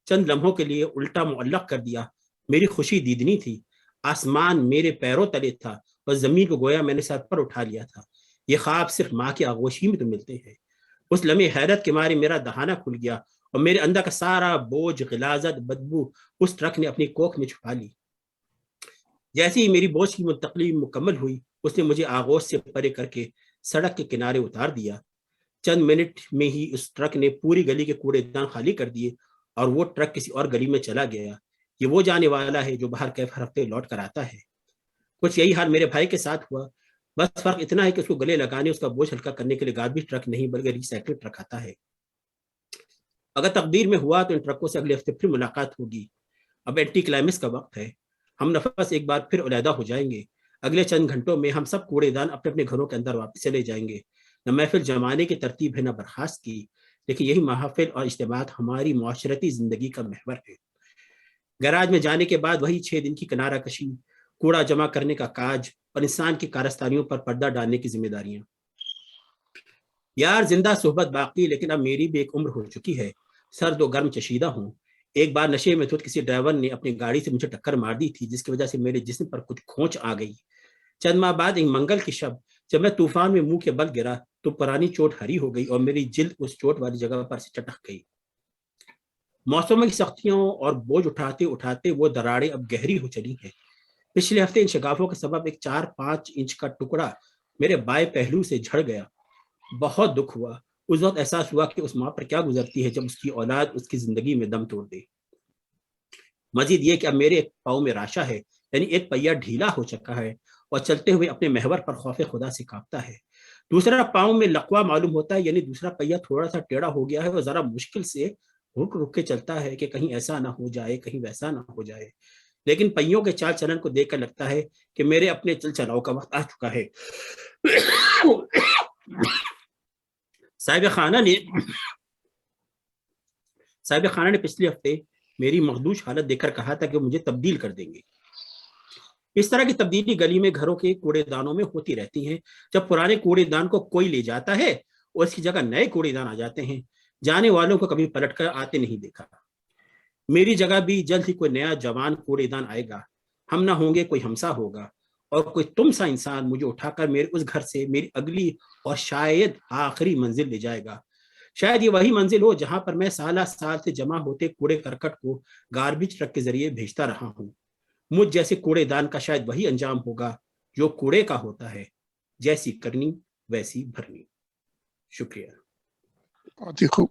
چند لمحوں کے لیے الٹا معلق کر دیا. میری خوشی دیدنی تھی. آسمان میرے پیروں تلے تھا اور زمین کو گویا میں نے سر پر اٹھا لیا تھا. یہ خواب صرف ماں کی آغوشی میں تو ملتے ہیں. اس لمحے حیرت کے مارے میرا دہانہ کھل گیا اور میرے اندر کا سارا بوجھ، غلاظت، بدبو اس ٹرک نے اپنی کوکھ میں چھپا لی. جیسے ہی میری بوجھ کی منتقلی مکمل ہوئی، اس نے مجھے آغوش سے پرے کر کے سڑک کے کنارے اتار دیا. چند منٹ میں ہی اس ٹرک نے پوری گلی کے کوڑے دان خالی کر دیے اور وہ ٹرک کسی اور گلی میں چلا گیا. یہ وہ جانے والا ہے جو باہر کیف ہر ہفتے لوٹ کر آتا ہے. کچھ یہی حال میرے بھائی کے ساتھ ہوا، بس فرق اتنا ہے کہ اس کو گلے لگانے، اس کا بوجھ ہلکا کرنے کے لیے گاربیج ٹرک نہیں بلکہ ریسائیکل ٹرک آتا ہے. اگر تقدیر میں ہوا تو ان ٹرکوں سے اگلے ہفتے پھر ملاقات ہوگی. اب اینٹی کلائمیکس کا وقت ہے. ہم نفس ایک بار پھر علیحدہ ہو جائیں گے. اگلے چند گھنٹوں میں ہم سب کوڑے دان اپنے اپنے گھروں کے اندر واپس چلے جائیں گے. نہ محفل جمانے کی ترتیب ہے نہ برخاست کی، لیکن یہی محافل اور اجتماعات ہماری معاشرتی زندگی کا محور ہے. گراج میں جانے کے بعد وہی 6 دن کی کنارہ کشی، کوڑا جمع کرنے کا کاج اور انسان کی کارستانیوں پر پردہ ڈالنے کی ذمہ داریاں. یار زندہ صحبت باقی، لیکن اب میری بھی ایک عمر ہو چکی ہے. سرد و گرم چشیدہ ہوں. ایک بار نشے میں کسی ڈرائیور نے اپنی گاڑی سے مجھے ٹکر مار دی تھی، جس کی وجہ سے میرے جسم پر کچھ کھونچ آ گئی. چند ماہ بعد ایک منگل کی شب جب میں طوفان میں منہ کے بل گرا تو پرانی چوٹ ہری ہو گئی اور میری جلد اس چوٹ والی جگہ پر سے چٹک گئی. موسم کی سختیوں اور بوجھ اٹھاتے اٹھاتے وہ دراڑیں اب گہری ہو چلی ہیں. پچھلے ہفتے ان شگافوں کے سبب ایک 4-5 انچ کا ٹکڑا میرے بائیں پہلو سے جھڑ گیا. بہت دکھ ہوا. اس وقت احساس ہوا کہ اس ماں پر کیا گزرتی ہے جب اس کی اولاد اس کی زندگی میں دم توڑ دے. مزید یہ کہ اب میرے پاؤں میں راشا ہے، یعنی ایک پہیا ڈھیلا ہو چکا ہے اور چلتے ہوئے اپنے محور پر خوف خدا سے کانپتا ہے. دوسرا پاؤں میں لقوا معلوم ہوتا ہے، یعنی دوسرا پہیا تھوڑا سا ٹیڑھا ہو گیا ہے اور ذرا مشکل سے رک رک کے چلتا ہے کہ کہیں ایسا نہ ہو جائے، کہیں ویسا نہ ہو جائے. لیکن پہیوں کے چال چلن کو دیکھ کر لگتا ہے کہ میرے اپنے چل چلاؤ کا وقت آ چکا ہے. صاحب خانہ نے پچھلے ہفتے میری مخدوش حالت دیکھ کر کہا تھا کہ وہ مجھے تبدیل کر دیں گے. اس طرح کی تبدیلی گلی میں گھروں کے کوڑے دانوں میں ہوتی رہتی ہیں. جب پرانے کوڑے دان کو کوئی لے جاتا ہے اور اس کی جگہ نئے کوڑے دان آ جاتے ہیں. جانے والوں کو کبھی پلٹ کر آتے نہیں دیکھا. میری جگہ بھی جلد ہی کوئی نیا جوان کوڑے دان آئے گا. ہم نہ ہوں گے، کوئی ہمسا ہوگا اور کوئی تم سا انسان مجھے اٹھا کر میرے اس گھر سے میری اگلی اور شاید آخری منزل لے جائے گا. شاید یہ وہی منزل ہو جہاں پر میں سالہ سال سے جمع ہوتے کوڑے کرکٹ کو گاربیج ٹرک کے ذریعے بھیجتا رہا ہوں. مجھ جیسے کوڑے دان کا شاید وہی انجام ہوگا جو کوڑے کا ہوتا ہے، جیسی کرنی ویسی بھرنی. شکریہ. بہت ہی خوب،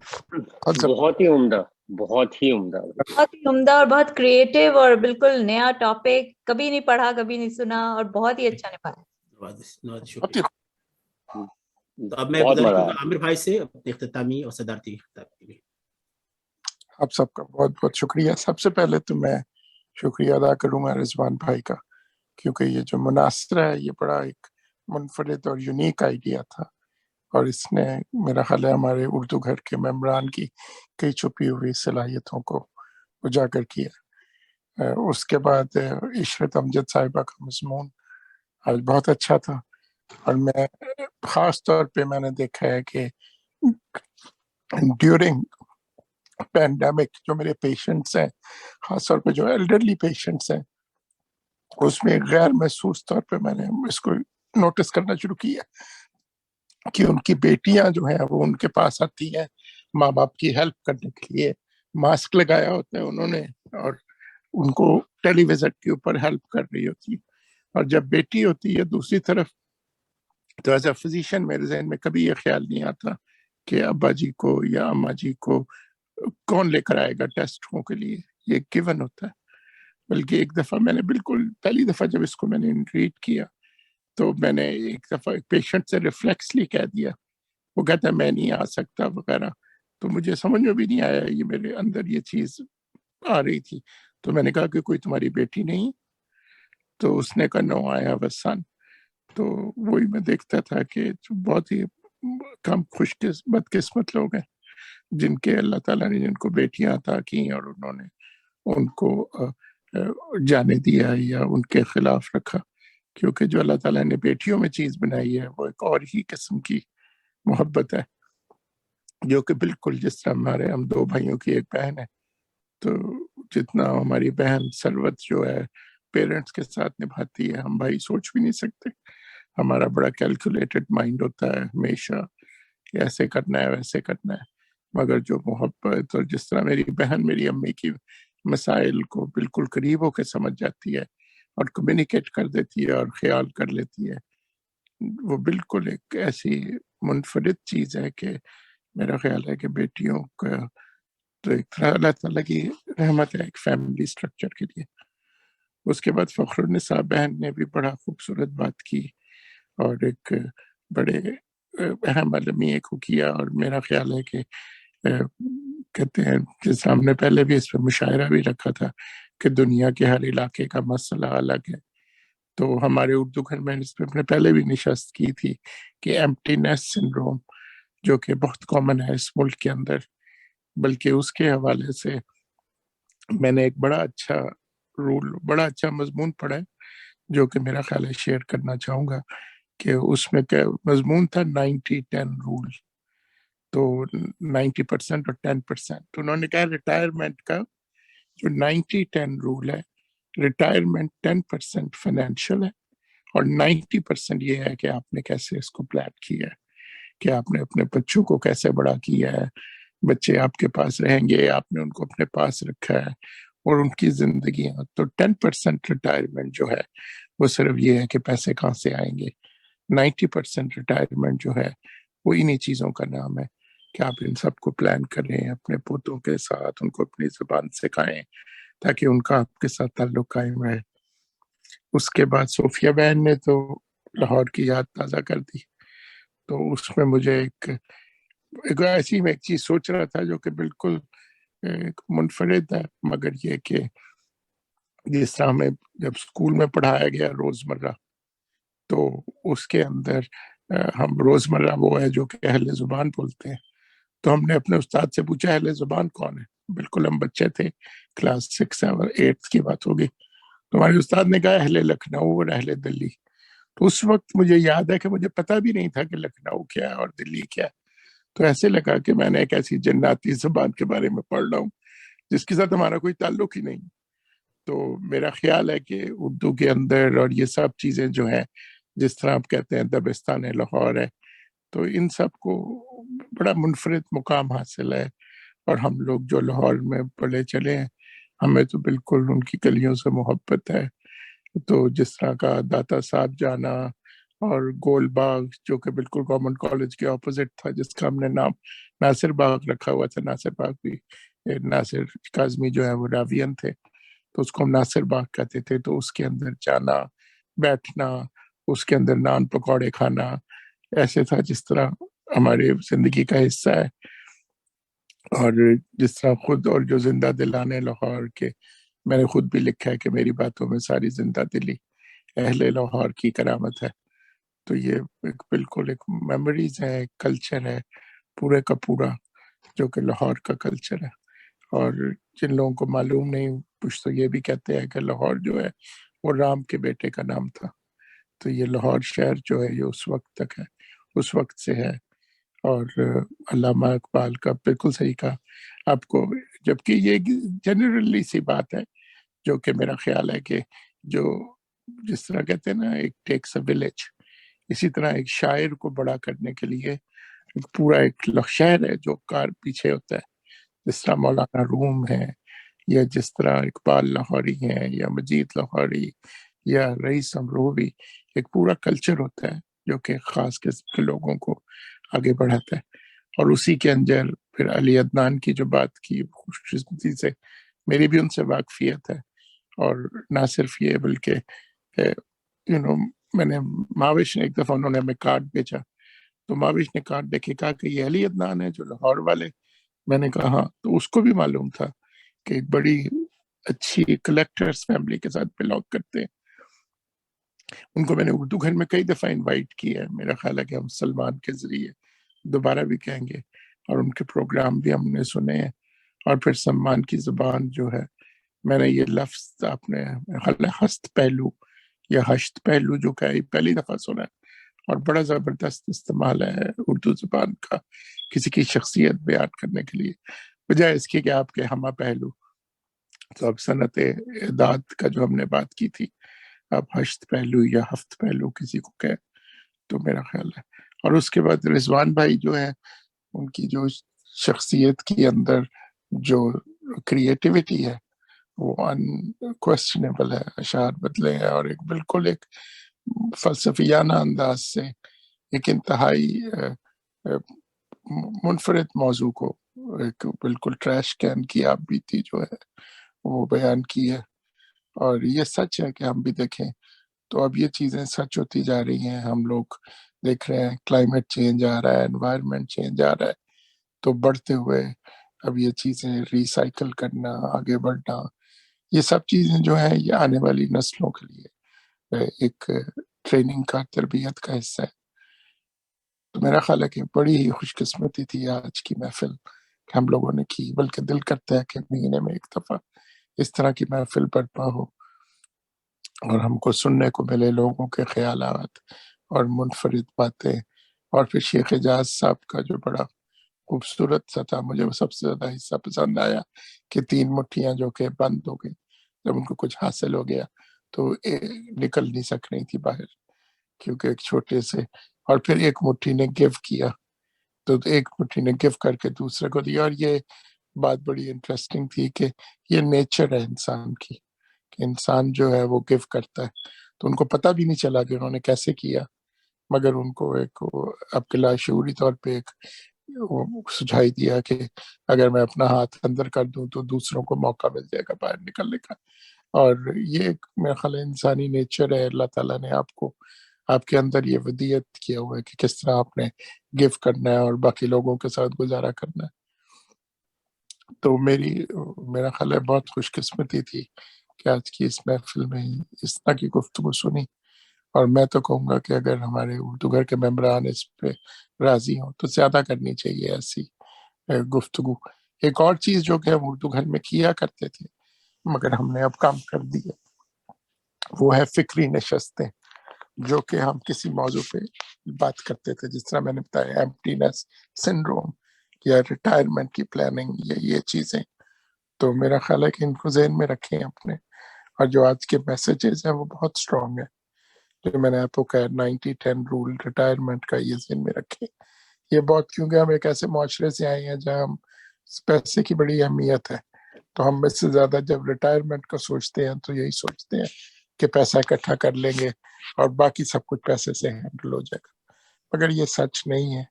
بہت ہی عمدہ، بہت ہی عمدہ، بہت ہی عمدہ اور بہت کریٹو اور بالکل نیا ٹاپک، کبھی نہیں پڑھا کبھی نہیں سنا اور بہت ہی اچھا نبھایا. شکریہ. تو اب میں عامر بھائی سے اپنے اختتامی اور صدارتی خطاب کے لیے. آپ سب کا بہت بہت شکریہ. سب سے پہلے تو میں شکریہ ادا کروں گا رضوان بھائی کا، کیونکہ یہ جو مناظرہ ہے یہ بڑا ایک منفرد اور یونیک آئیڈیا تھا اور اس نے میرا خیال ہے ہمارے اردو گھر کے ممبران کی کئی چھپی ہوئی صلاحیتوں کو اجاگر کیا. اس کے بعد عشرت امجد صاحبہ کا مضمون آج بہت اچھا تھا اور میں خاص طور پہ میں نے دیکھا ہے کہ ڈیورنگ پینڈیمک جو میرے پیشنٹس ہیں، خاص طور پہ جو ایلڈرلی پیشنٹس ہیں، اس میں غیر محسوس طور پہ میں نے اس کو نوٹس کرنا شروع کیا کہ ان کی بیٹیاں جو ہیں وہ ان کے پاس آتی ہیں ماں باپ کی ہیلپ کرنے کے لیے. ماسک لگایا ہوتا ہے انہوں نے اور ان کو ٹیلی وزٹ کے اوپر ہیلپ کر رہی ہوتی ہے. اور جب بیٹی ہوتی ہے دوسری طرف تو ایز اے فزیشین میرے ذہن میں کبھی یہ خیال نہیں آتا کہ ابا جی کو یا اماں جی کو کون لے کر آئے گا ٹیسٹوں کے لیے، یہ گیون ہوتا ہے. بلکہ ایک دفعہ میں نے بالکل پہلی دفعہ جب اس کو میں نے ریڈ کیا تو میں نے ایک دفعہ ایک پیشنٹ سے ریفلیکسلی کہہ دیا، وہ کہتا ہے میں نہیں آ سکتا وغیرہ. تو مجھے سمجھ میں بھی نہیں آیا، یہ میرے اندر یہ چیز آ رہی تھی. تو میں نے کہا کہ کوئی تمہاری بیٹی نہیں؟ تو اس نے کہا نو آئی ہیو اے سن. تو وہی میں دیکھتا تھا کہ بہت ہی کم بدقسمت لوگ ہیں جن کے اللہ تعالیٰ نے جن کو بیٹیاں عطا کی اور انہوں نے ان کو جانے دیا یا ان کے خلاف رکھا. کیونکہ جو اللہ تعالیٰ نے بیٹیوں میں چیز بنائی ہے وہ ایک اور ہی قسم کی محبت ہے، جو کہ بالکل جس طرح ہم 2 بھائیوں کی ایک بہن ہے، تو جتنا ہماری بہن ثروت جو ہے پیرنٹس کے ساتھ نبھاتی ہے ہم بھائی سوچ بھی نہیں سکتے. ہمارا بڑا کیلکولیٹڈ مائنڈ ہوتا ہے ہمیشہ کہ ایسے کرنا ہے ویسے کرنا ہے، مگر جو محبت اور جس طرح میری بہن میری امی کی مسائل کو بالکل قریب ہو کے سمجھ جاتی ہے اور کمیونیکیٹ کر دیتی ہے اور خیال کر لیتی ہے، وہ بالکل ایک ایسی منفرد چیز ہے کہ میرا خیال ہے کہ بیٹیوں کا تو ایک طرح اللہ تعالیٰ کی رحمت ہے ایک فیملی سٹرکچر کے لیے. اس کے بعد فخر النساء بہن نے بھی بڑا خوبصورت بات کی اور ایک بڑے اہم علمی کو کیا، اور میرا خیال ہے کہ کہتے ہیں جس ہم نے پہلے بھی اس پہ مشاعرہ بھی رکھا تھا کہ دنیا کے ہر علاقے کا مسئلہ الگ ہے. تو ہمارے اردو گھر میں اس پہ نے پہلے بھی نشست کی تھی کہ ایمپٹینس سنڈروم جو کہ بہت کامن ہے اس ملک کے اندر، بلکہ اس کے حوالے سے میں نے ایک بڑا اچھا مضمون پڑھا ہے جو کہ میرا خیال ہے شیئر کرنا چاہوں گا، کہ اس میں مضمون تھا 90-10 رول. تو 90% اور 10%، تو انہوں نے کہا ریٹائرمنٹ کا جو 90-10 رول ہے، ریٹائرمنٹ 10% فائنینشیل ہے اور 90% یہ ہے کہ آپ نے کیسے اس کو پلان کیا ہے، کہ آپ نے اپنے بچوں کو کیسے بڑا کیا ہے، بچے آپ کے پاس رہیں گے، آپ نے ان کو اپنے پاس رکھا ہے اور ان کی زندگیاں. تو 10% ریٹائرمنٹ جو ہے وہ صرف یہ ہے کہ پیسے کہاں سے آئیں گے. 90% ریٹائرمنٹ جو ہے وہ انہی چیزوں کا نام ہے کہ آپ ان سب کو پلان کریں، اپنے پوتوں کے ساتھ ان کو اپنی زبان سکھائیں تاکہ ان کا آپ کے ساتھ تعلق قائم رہے. اس کے بعد صوفیہ بہن نے تو لاہور کی یاد تازہ کر دی. تو اس میں مجھے ایک ایسی میں ایک چیز سوچ رہا تھا جو کہ بالکل ایک منفرد ہے، مگر یہ کہ جس طرح ہمیں جب اسکول میں پڑھایا گیا روزمرہ، تو اس کے اندر ہم روزمرہ وہ ہے جو کہ اہل زبان بولتے ہیں. تو ہم نے اپنے استاد سے پوچھا اہل زبان کون ہے، بالکل ہم بچے تھے، کلاس 6 اور 8 کی بات ہوگی. تو ہمارے استاد نے کہا اہل لکھنؤ اور اہل دلی. تو اس وقت مجھے یاد ہے کہ مجھے پتہ بھی نہیں تھا کہ لکھنؤ کیا ہے اور دلی کیا ہے. تو ایسے لگا کہ میں نے ایک ایسی جناتی زبان کے بارے میں پڑھ رہا ہوں جس کے ساتھ ہمارا کوئی تعلق ہی نہیں. تو میرا خیال ہے کہ اردو کے اندر اور یہ سب چیزیں جو ہیں، جس طرح آپ کہتے ہیں دبستان لاہور ہے، تو ان سب کو بڑا منفرد مقام حاصل ہے. اور ہم لوگ جو لاہور میں پڑھے چلے ہیں، ہمیں تو بالکل ان کی گلیوں سے محبت ہے. تو جس طرح کا داتا صاحب جانا اور گول باغ جو کہ بالکل گورنمنٹ کالج کے اپوزٹ تھا، جس کا ہم نے نام ناصر باغ رکھا ہوا تھا. ناصر باغ بھی ناصر کاظمی جو ہے وہ راوین تھے، تو اس کو ہم ناصر باغ کہتے تھے. تو اس کے اندر جانا، بیٹھنا، اس کے اندر نان پکوڑے کھانا ایسے تھا جس طرح ہماری زندگی کا حصہ ہے. اور جس طرح خود اور جو زندہ دلانے لاہور کے، میں نے خود بھی لکھا ہے کہ میری باتوں میں ساری زندہ دلی اہل لاہور کی کرامت ہے. تو یہ بالکل ایک میموریز ہے، ایک کلچر ہے پورے کا پورا جو کہ لاہور کا کلچر ہے. اور جن لوگوں کو معلوم نہیں، کچھ تو یہ بھی کہتے ہیں کہ لاہور جو ہے وہ رام کے بیٹے کا نام تھا. تو یہ لاہور شہر جو ہے یہ اس وقت تک ہے، اس وقت سے ہے. اور علامہ اقبال کا بالکل صحیح کہا آپ کو، جبکہ یہ جنرلی سی بات ہے جو کہ میرا خیال ہے کہ جو جس طرح کہتے ہیں نا ایک ٹیکس اے ولیج، اسی طرح ایک شاعر کو بڑا کرنے کے لیے پورا ایک شہر ہے جو کار پیچھے ہوتا ہے. جس طرح مولانا روم ہے، یا جس طرح اقبال لاہوری ہیں، یا مجید لاہوری، یا رئیس امروی، ایک پورا کلچر ہوتا ہے جو کہ خاص قسم کے لوگوں کو آگے بڑھاتا ہے. اور اسی کے اندر پھر علی عدنان کی جو بات کی، خوش قسمتی سے میری بھی ان سے واقفیت ہے. اور نہ صرف یہ بلکہ میں نے ماوش نے ایک دفعہ انہوں نے ہمیں کارڈ بھیجا، تو ماوش نے کارڈ دیکھے کہا کہ یہ علی عدنان ہے جو لاہور والے. میں نے کہا ہاں. تو اس کو بھی معلوم تھا کہ ایک بڑی اچھی کلیکٹرز فیملی کے ساتھ بلانگ کرتے ہیں. ان کو میں نے اردو گھر میں کئی دفعہ انوائٹ کیا ہے. میرا خیال ہے کہ ہم سلمان کے ذریعے دوبارہ بھی کہیں گے، اور ان کے پروگرام بھی ہم نے سنے ہیں. اور پھر سلمان کی زبان جو ہے، میں نے یہ لفظ آپ نے ہست پہلو یا ہشت پہلو جو کہ پہلی دفعہ سنا ہے، اور بڑا زبردست استعمال ہے اردو زبان کا کسی کی شخصیت بیان کرنے کے لیے، بجائے اس کی کہ آپ کے ہمہ پہلو. تو اب صنعت اعداد کا جو ہم نے بات کی تھی، اب ہشت پہلو یا ہفت پہلو کسی کو کہے تو میرا خیال ہے. اور اس کے بعد رضوان بھائی جو ہیں، ان کی جو شخصیت کے اندر جو کریٹیوٹی ہے وہ انکویسچنیبل ہے. اشعار بدلے ہیں اور ایک بالکل ایک فلسفیانہ انداز سے ایک انتہائی منفرد موضوع کو ایک بالکل ٹریش کین کی آپ بیتی جو ہے وہ بیان کی ہے. اور یہ سچ ہے کہ ہم بھی دیکھیں تو اب یہ چیزیں سچ ہوتی جا رہی ہیں. ہم لوگ دیکھ رہے ہیں کلائمیٹ چینج آ رہا ہے، انوائرمنٹ چینج آ رہا ہے، تو بڑھتے ہوئے اب یہ چیزیں ریسائیکل کرنا، آگے بڑھنا، یہ سب چیزیں جو ہیں یہ آنے والی نسلوں کے لیے ایک ٹریننگ کا، تربیت کا حصہ ہے. تو میرا خیال ہے کہ بڑی ہی خوش قسمتی تھی آج کی محفل کہ ہم لوگوں نے کی، بلکہ دل کرتا ہے کہ مہینے میں ایک دفعہ اس طرح کی محفل برپا ہو اور ہم کو سننے کو ملے لوگوں کے خیالات اور منفرد باتیں. اور پھر شیخ اعجاز صاحب کا جو بڑا خوبصورت سا تھا، مجھے وہ سب سے زیادہ حصہ پسند آیا کہ 3 مٹھیاں جو کہ بند ہو گئی جب ان کو کچھ حاصل ہو گیا تو نکل نہیں سک رہی تھی باہر کیونکہ ایک چھوٹے سے، اور پھر ایک مٹھی نے گیو کیا تو ایک مٹھی نے گیو کر کے دوسرے کو دیا. اور یہ بات بڑی انٹرسٹنگ تھی کہ یہ نیچر ہے انسان کی کہ انسان جو ہے وہ گیو کرتا ہے. تو ان کو پتہ بھی نہیں چلا کہ انہوں نے کیسے کیا، مگر ان کو ایک اب کے لاشعوری طور پہ ایک سجھائی دیا کہ اگر میں اپنا ہاتھ اندر کر دوں تو دوسروں کو موقع مل جائے گا باہر نکلنے کا. اور یہ ایک میرا خیال ہے انسانی نیچر ہے. اللہ تعالیٰ نے آپ کے اندر یہ ودیت کیا ہوا ہے کہ کس طرح آپ نے گفٹ کرنا ہے اور باقی لوگوں کے ساتھ گزارا کرنا ہے. تو میرا خیال ہے بہت خوش قسمتی تھی کہ آج کی اس محفل میں اس طرح کی گفتگو سنی. اور میں تو کہوں گا کہ اگر ہمارے اردو گھر کے ممبران اس پہ راضی ہوں تو زیادہ کرنی چاہیے ایسی گفتگو. ایک اور چیز جو کہ ہم اردو گھر میں کیا کرتے تھے مگر ہم نے اب کام کر دی ہے، وہ ہے فکری نشستیں، جو کہ ہم کسی موضوع پہ بات کرتے تھے، جس طرح میں نے بتایا ایمپٹینس سنڈروم یا ریٹائرمنٹ کی پلاننگ یا یہ چیزیں. تو میرا خیال ہے کہ ان کو ذہن میں رکھیں اپنے. اور جو آج کے میسیجز ہیں وہ بہت اسٹرانگ ہیں، جو میں نے آپ کو کہا 90-10 رول ریٹائرمنٹ کا، یہ ذہن میں رکھیں. یہ بہت، کیونکہ ہم ایک ایسے معاشرے سے آئے ہیں جہاں ہم پیسے کی بڑی اہمیت ہے، تو ہم میں سے زیادہ جب ریٹائرمنٹ کا سوچتے ہیں تو یہی سوچتے ہیں کہ پیسہ اکٹھا کر لیں گے اور باقی سب کچھ پیسے سے ہینڈل ہو جائے گا، مگر یہ سچ نہیں ہے.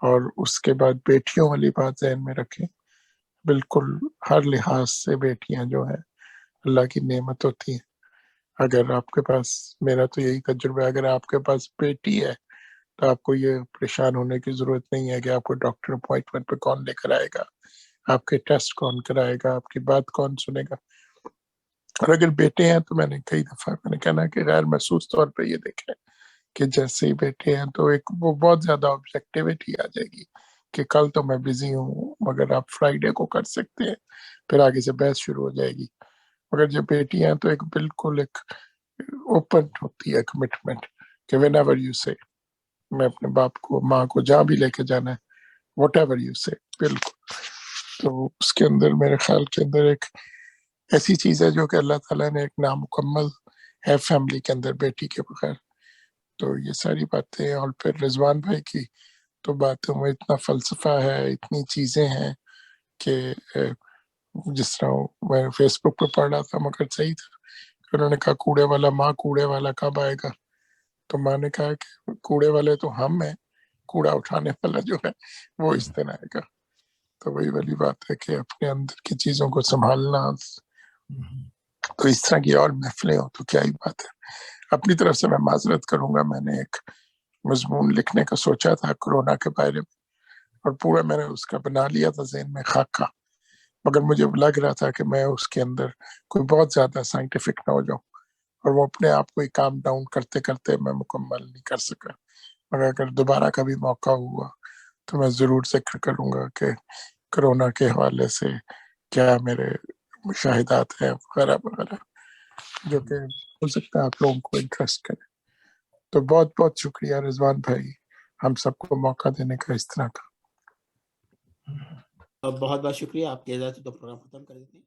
اور اس کے بعد بیٹیوں والی بات ذہن میں رکھیں. بالکل ہر لحاظ سے بیٹیاں جو ہیں اللہ کی نعمت ہوتی ہیں. اگر آپ کے پاس، میرا تو یہی تجربہ ہے، اگر آپ کے پاس بیٹی ہے تو آپ کو یہ پریشان ہونے کی ضرورت نہیں ہے کہ آپ کو ڈاکٹر اپوائنٹمنٹ پہ کون لے کر آئے گا، آپ کے ٹیسٹ کون کرائے گا، آپ کی بات کون سنے گا. اور اگر بیٹے ہیں تو میں نے کئی دفعہ میں نے کہنا کہ غیر محسوس طور پہ یہ دیکھیں کہ جیسے ہی بیٹے ہیں تو ایک وہ بہت زیادہ آبجیکٹیویٹی آ جائے گی کہ کل تو میں بزی ہوں مگر آپ فرائیڈے کو کر سکتے ہیں، پھر آگے سے بحث شروع ہو جائے گی. مگر جب بیٹی ہیں تو ایک بالکل ایک اوپن ہوتی ہے کمٹمنٹ کہ وین ایور یو سے، میں اپنے باپ کو ماں کو جہاں بھی لے کے جانا ہے واٹ ایور یو سے، بالکل. تو اس کے اندر میرے خیال کے اندر ایک ایسی چیز ہے جو کہ اللہ تعالیٰ نے ایک نامکمل ہے فیملی کے اندر بیٹی کے بغیر. تو یہ ساری باتیں، اور پھر رضوان بھائی کی تو باتوں میں اتنا فلسفہ ہے، اتنی چیزیں ہیں کہ جس طرح میں فیس بک پہ پڑھ رہا تھا مگر صحیح تھا کہ انہوں نے کہا کوڑے والا ماں کوڑے والا کب آئے گا. تو ماں نے کہا کہ کوڑے والے تو ہم ہیں، کوڑا اٹھانے والا جو ہے وہ اس دن آئے گا. تو وہی والی بات ہے کہ اپنے اندر کی چیزوں کو سنبھالنا. تو اس طرح کی اور محفلیں ہوں تو کیا ہی بات ہے. اپنی طرف سے میں معذرت کروں گا، میں نے ایک مضمون لکھنے کا سوچا تھا کرونا کے بارے میں اور پورا میں نے اس کا بنا لیا تھا ذہن میں خاکہ، مگر مجھے لگ رہا تھا کہ میں اس کے اندر کوئی بہت زیادہ سائنٹیفک نہ ہو جاؤں اور وہ اپنے آپ کو ہی کام ڈاؤن کرتے کرتے میں مکمل نہیں کر سکا. مگر اگر دوبارہ کبھی موقع ہوا تو میں ضرور ذکر کروں گا کہ کرونا کے حوالے سے کیا میرے مشاہدات ہیں وغیرہ وغیرہ، جو کہ ہو سکتا ہے آپ لوگوں کو انٹرسٹ کرے. تو بہت بہت شکریہ رضوان بھائی ہم سب کو موقع دینے کا اس طرح کا. بہت بہت شکریہ. آپ کی اجازت تو پروگرام ختم کر دیتے ہیں.